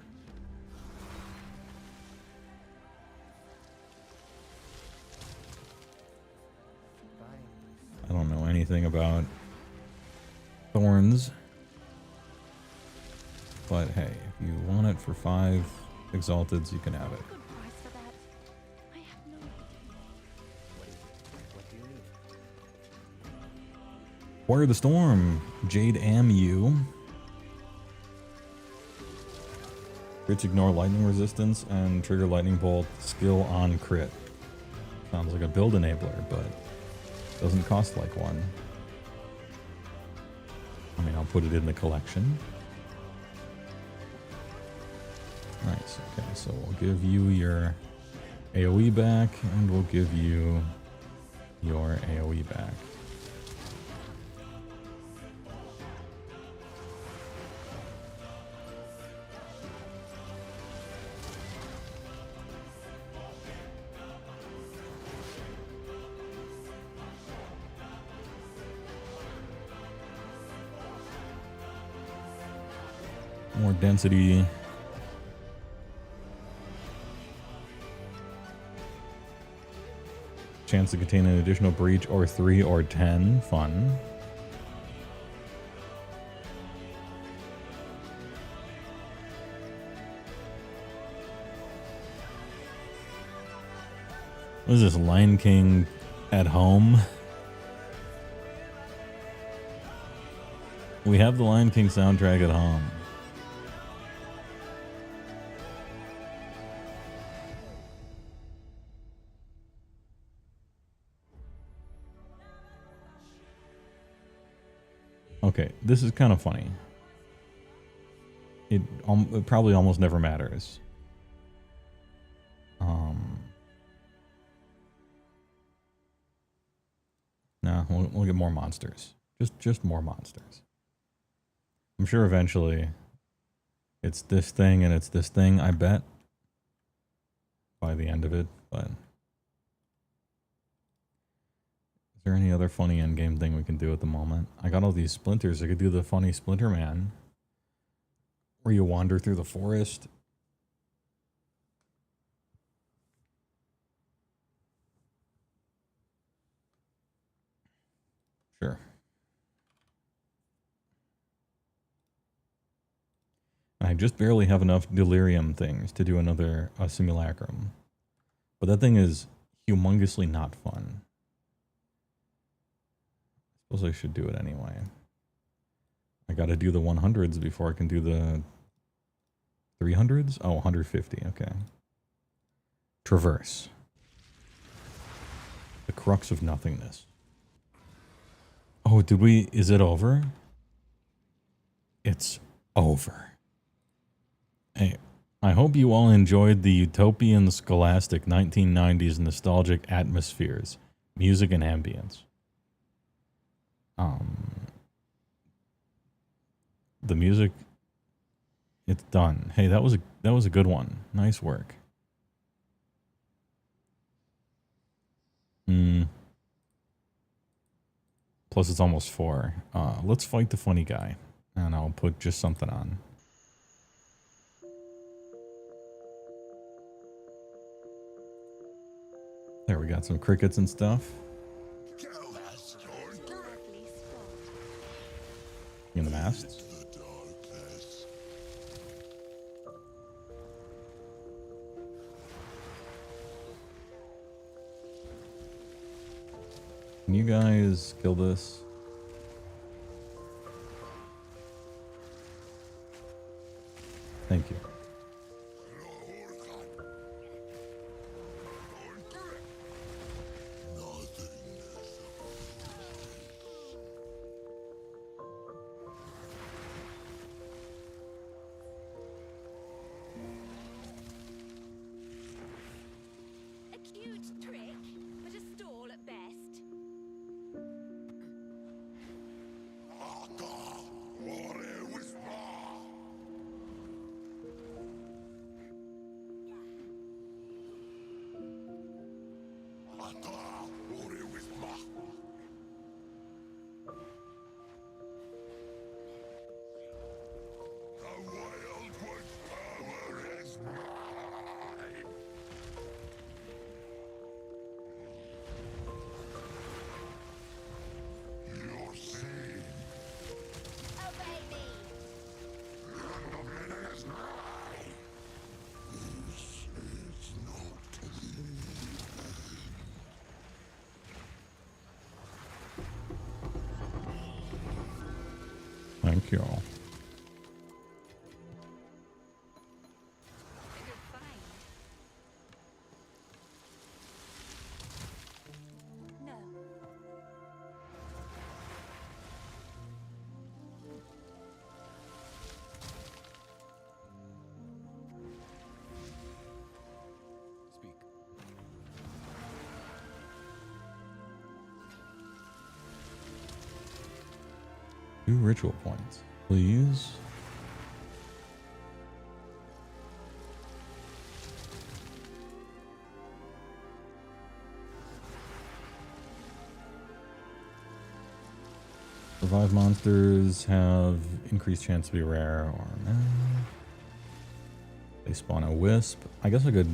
I don't know anything about Thorns. But hey, if you want it for 5 exalteds, you can have it. Good price for that. I have no idea. What do you need? Warrior of the Storm, Jade Amu. Crits ignore lightning resistance and trigger lightning bolt skill on crit. Sounds like a build enabler, but doesn't cost like one. I mean, I'll put it in the collection. Nice. Okay, so we'll give you your AoE back, and we'll give you your AoE back. More density. Chance to contain an additional breach or 3 or 10. Fun. What is this, Lion King at home? We have the Lion King soundtrack at home. Okay, this is kind of funny. It probably almost never matters. No, we'll get more monsters. Just more monsters. I'm sure eventually it's this thing and it's this thing, I bet, by the end of it, but is there any other funny endgame thing we can do at the moment? I got all these splinters. I could do the funny Splinter Man, where you wander through the forest. Sure. I just barely have enough delirium things to do another simulacrum. But that thing is humongously not fun. I suppose I should do it anyway. I gotta do the 100s before I can do the 300s? Oh, 150, okay. Traverse. The crux of nothingness. Oh, did we... Is it over? It's over. Hey, I hope you all enjoyed the utopian, scholastic 1990s nostalgic atmospheres, music and ambience. The music, it's done. Hey, that was a good one. Nice work. Plus it's almost 4. Let's fight the funny guy, and I'll put just something on. There, we got some crickets and stuff. In the masts. Can you guys kill this? Thank you. A cute trick, but a stall at best. Obey me. Thank you all. A good find. No. Speak. 2 ritual points, please. Revive monsters have increased chance to be rare or no. They spawn a wisp. I guess I could...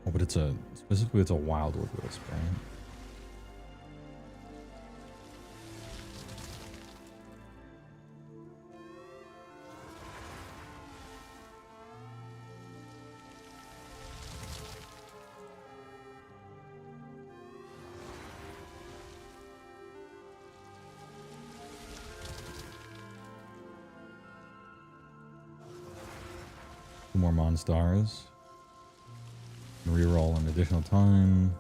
Oh, but it's a... Specifically, it's a wildwood wisp, right? More Monstars. Reroll an additional time.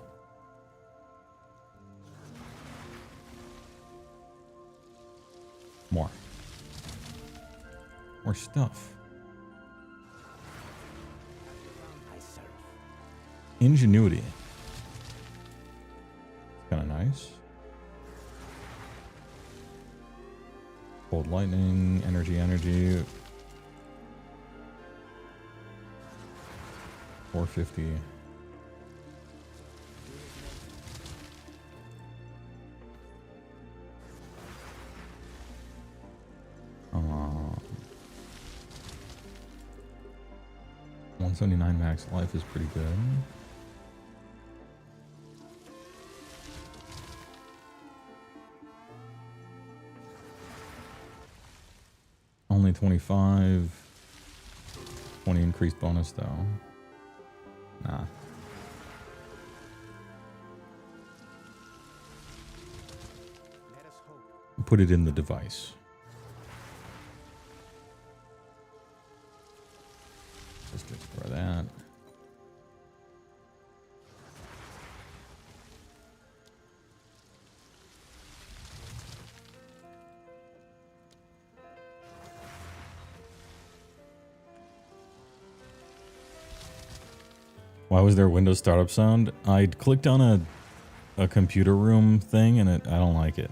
More. More stuff. Ingenuity. Kind of nice. Cold lightning, energy. 450. Uh, 179 max life is pretty good. Only 25. 20 increased bonus though. Nah. Let us hope. Put it in the device. Just explore that. Why was there a Windows startup sound? I clicked on a computer room thing and I don't like it.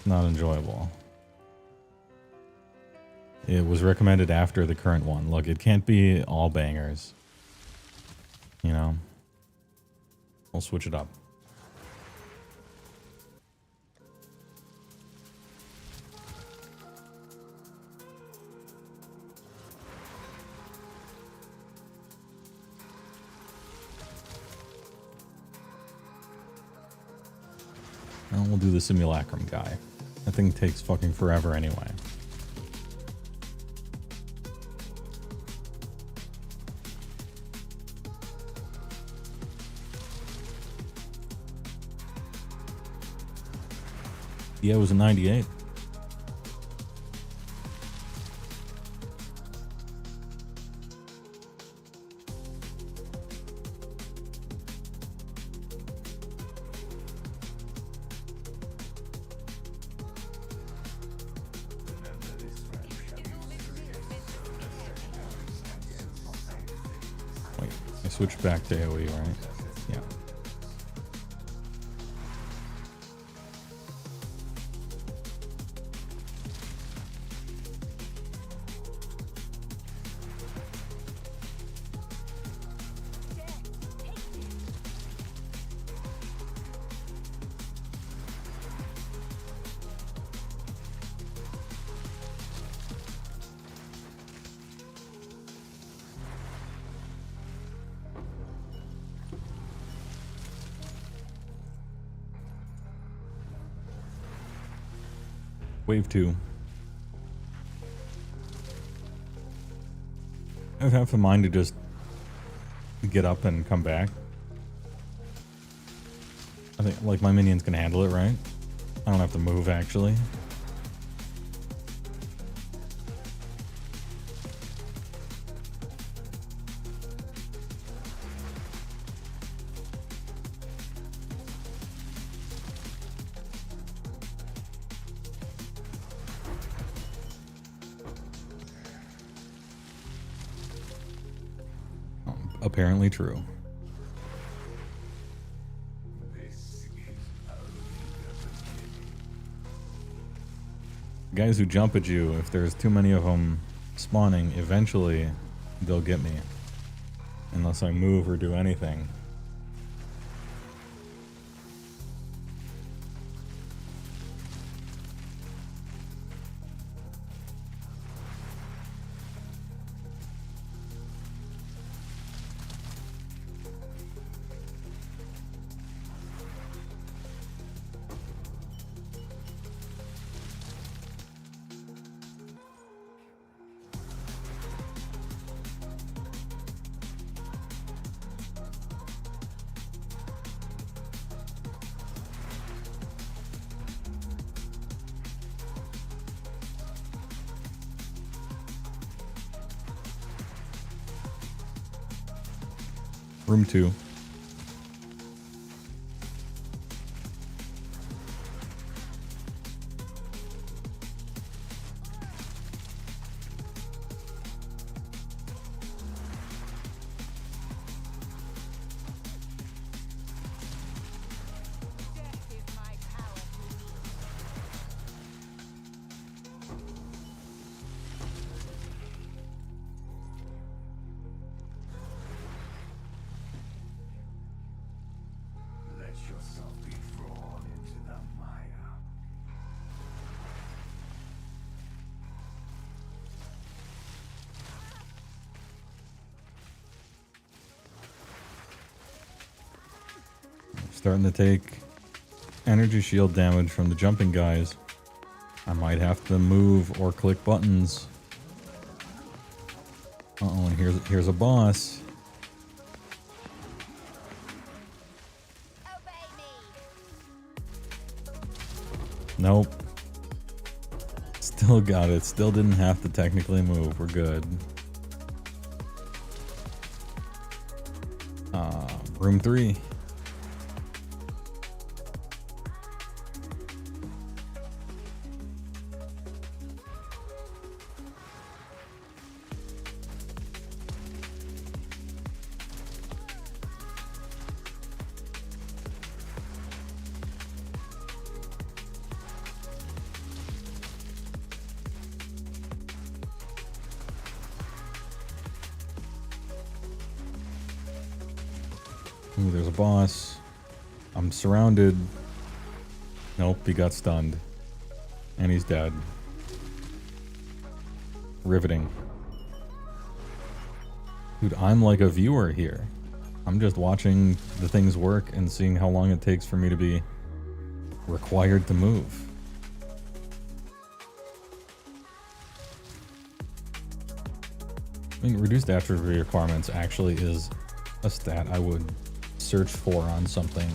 Not enjoyable. It was recommended after the current one. Look, it can't be all bangers. You know? I'll switch it up. And we'll do the simulacrum guy. That thing takes fucking forever anyway. Yeah, it was a 98. Wait, I switched back to AoE, right? Yeah. Wave 2. I have half a mind to just get up and come back. I think like my minions can handle it, right? I don't have to move actually. Apparently true. Guys who jump at you, if there's too many of them spawning, eventually they'll get me. Unless I move or do anything. Room 2. Starting to take energy shield damage from the jumping guys. I might have to move or click buttons. Uh-oh, and here's a boss. Obey me. Nope. Still got it. Still didn't have to technically move. We're good. Room 3. Ooh, there's a boss. I'm surrounded. Nope, he got stunned. And he's dead. Riveting. Dude, I'm like a viewer here. I'm just watching the things work and seeing how long it takes for me to be required to move. I mean, reduced atrophy requirements actually is a stat I would search for on something,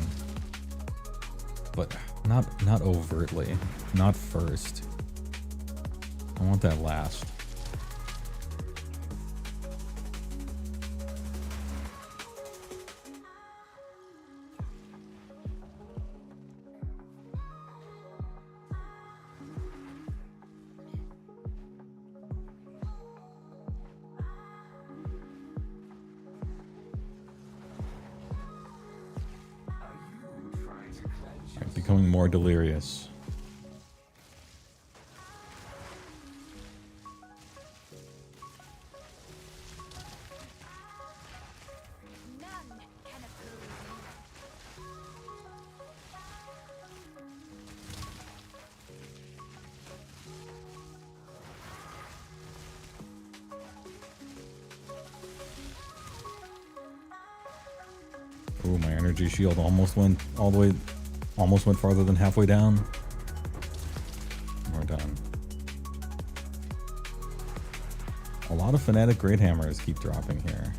but not overtly, not first. I want that last. Becoming more delirious. None can oppose Ooh, my energy shield almost went all the way, almost went farther than halfway down. We're done. A lot of Fnatic Great Hammers keep dropping here.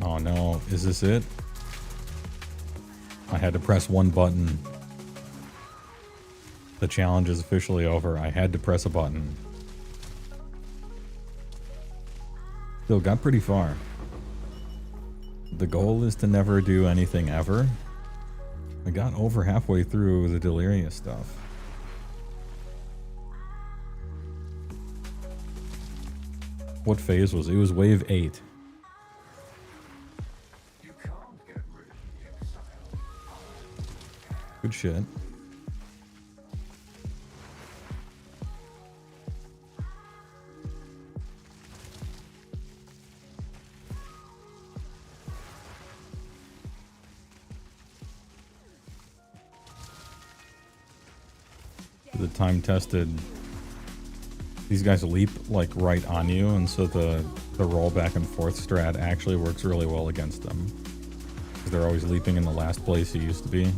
Oh no, is this it? I had to press one button. The challenge is officially over. I had to press a button. Still got pretty far. The goal is to never do anything ever. I got over halfway through the delirious stuff. What phase was it? It was wave 8. Good shit. The time tested. These guys leap like right on you, and so the roll back and forth strat actually works really well against them. Because they're always leaping in the last place you used to be.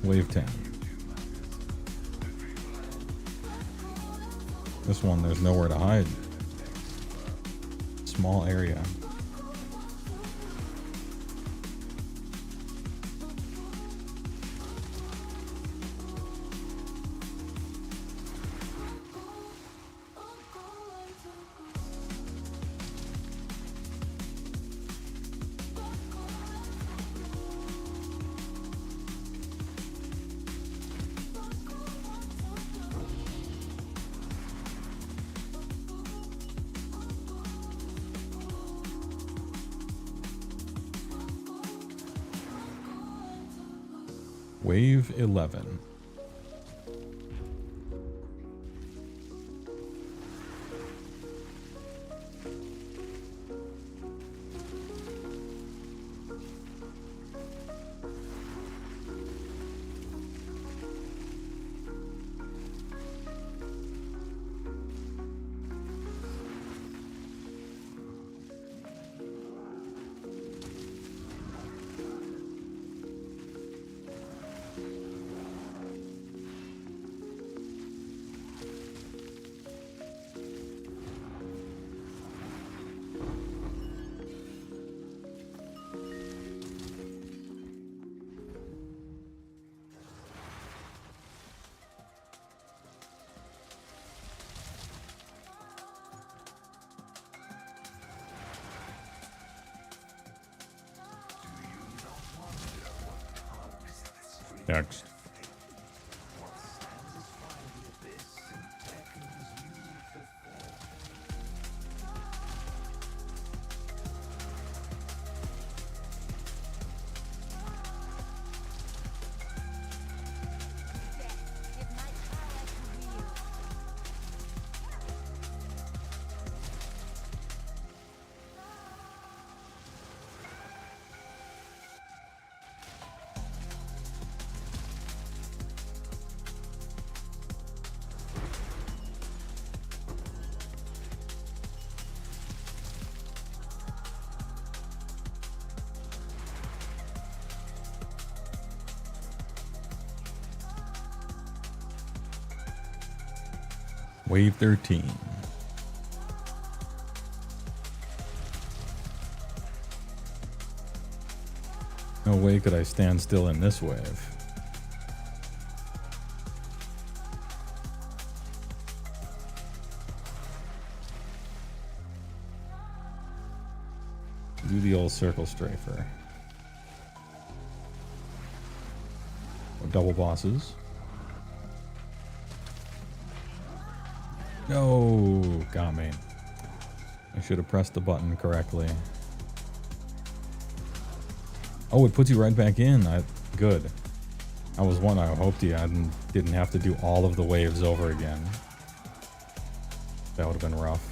Wave 10. This one, there's nowhere to hide. Small area. Wave 11. Next. If my power to wield. Wave 13. No way could I stand still in this wave. Do the old circle strafer. Double bosses. No, got me. I should have pressed the button correctly. Oh, it puts you right back in. Good. I was one. I hoped you didn't have to do all of the waves over again. That would have been rough.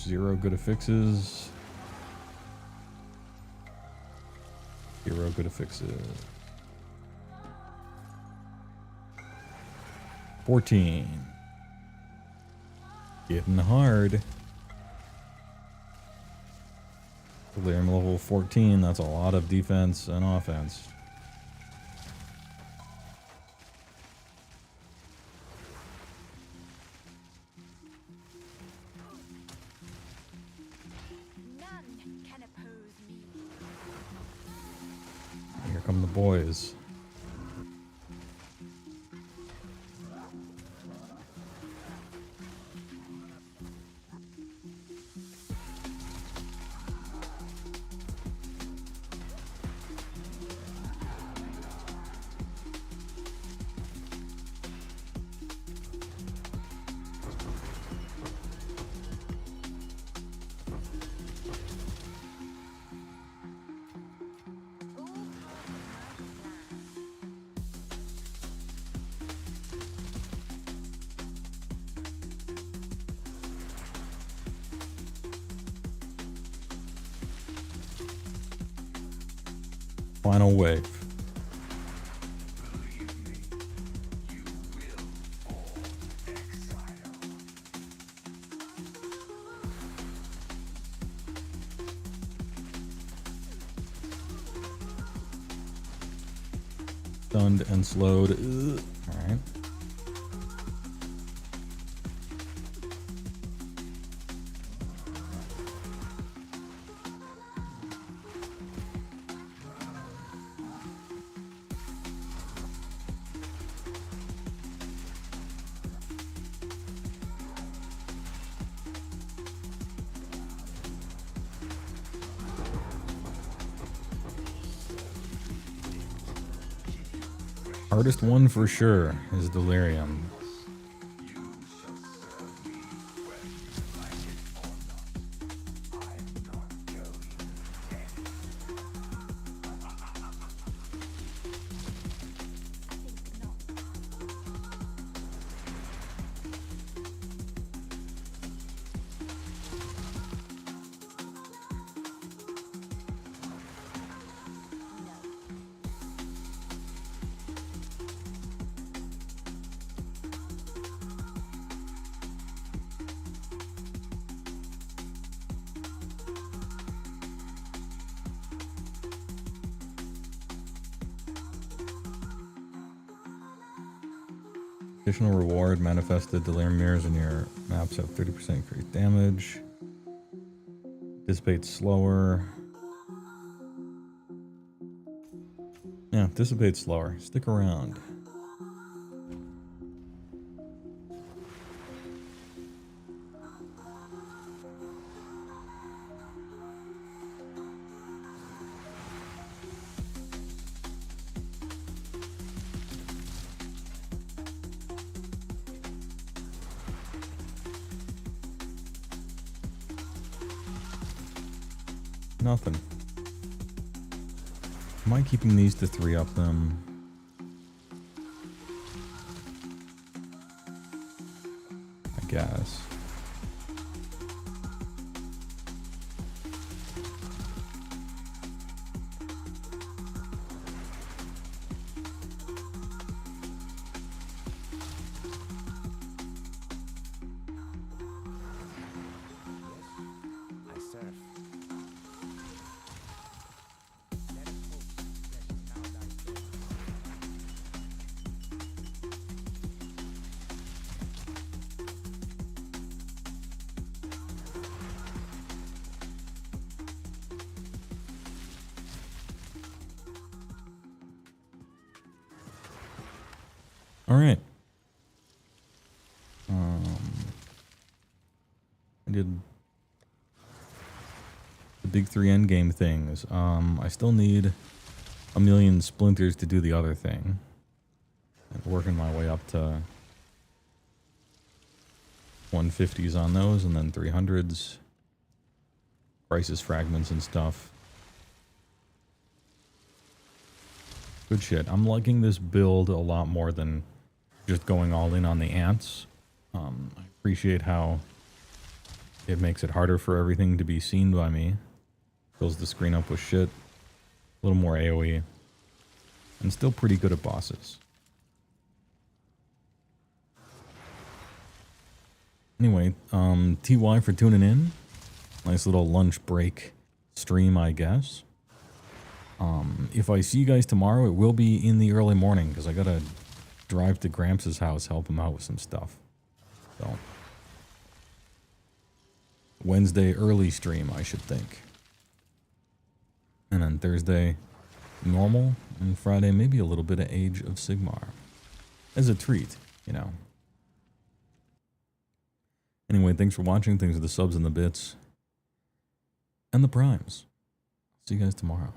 Zero good affixes. Zero good affixes. 14. Getting hard. I'm level 14. That's a lot of defense and offense. None can oppose me. Here come the boys. All part of my plan. Final wave. Stunned and slowed. Ugh. All right. Hardest one for sure is Delirium. Additional reward manifested delirium mirrors in your maps have 30% increased damage. Dissipates slower. Yeah, dissipates slower. Stick around. Nothing. Am I keeping these to 3 up them? I guess. I serve. Let us hope flesh is now thy food. All right. I did the big 3 endgame things. I still need a million splinters to do the other thing. And working my way up to 150s on those, and then 300s. Crisis fragments and stuff. Good shit. I'm liking this build a lot more than just going all in on the ants. I appreciate how it makes it harder for everything to be seen by me. Fills the screen up with shit. A little more AoE. And still pretty good at bosses. Anyway, TY for tuning in. Nice little lunch break stream, I guess. If I see you guys tomorrow, it will be in the early morning because I gotta drive to Gramps' house, help him out with some stuff. So, Wednesday early stream, I should think. And then Thursday, normal, and Friday, maybe a little bit of Age of Sigmar. As a treat, you know. Anyway, thanks for watching. Thanks for the subs and the bits. And the primes. See you guys tomorrow.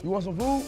You want some food?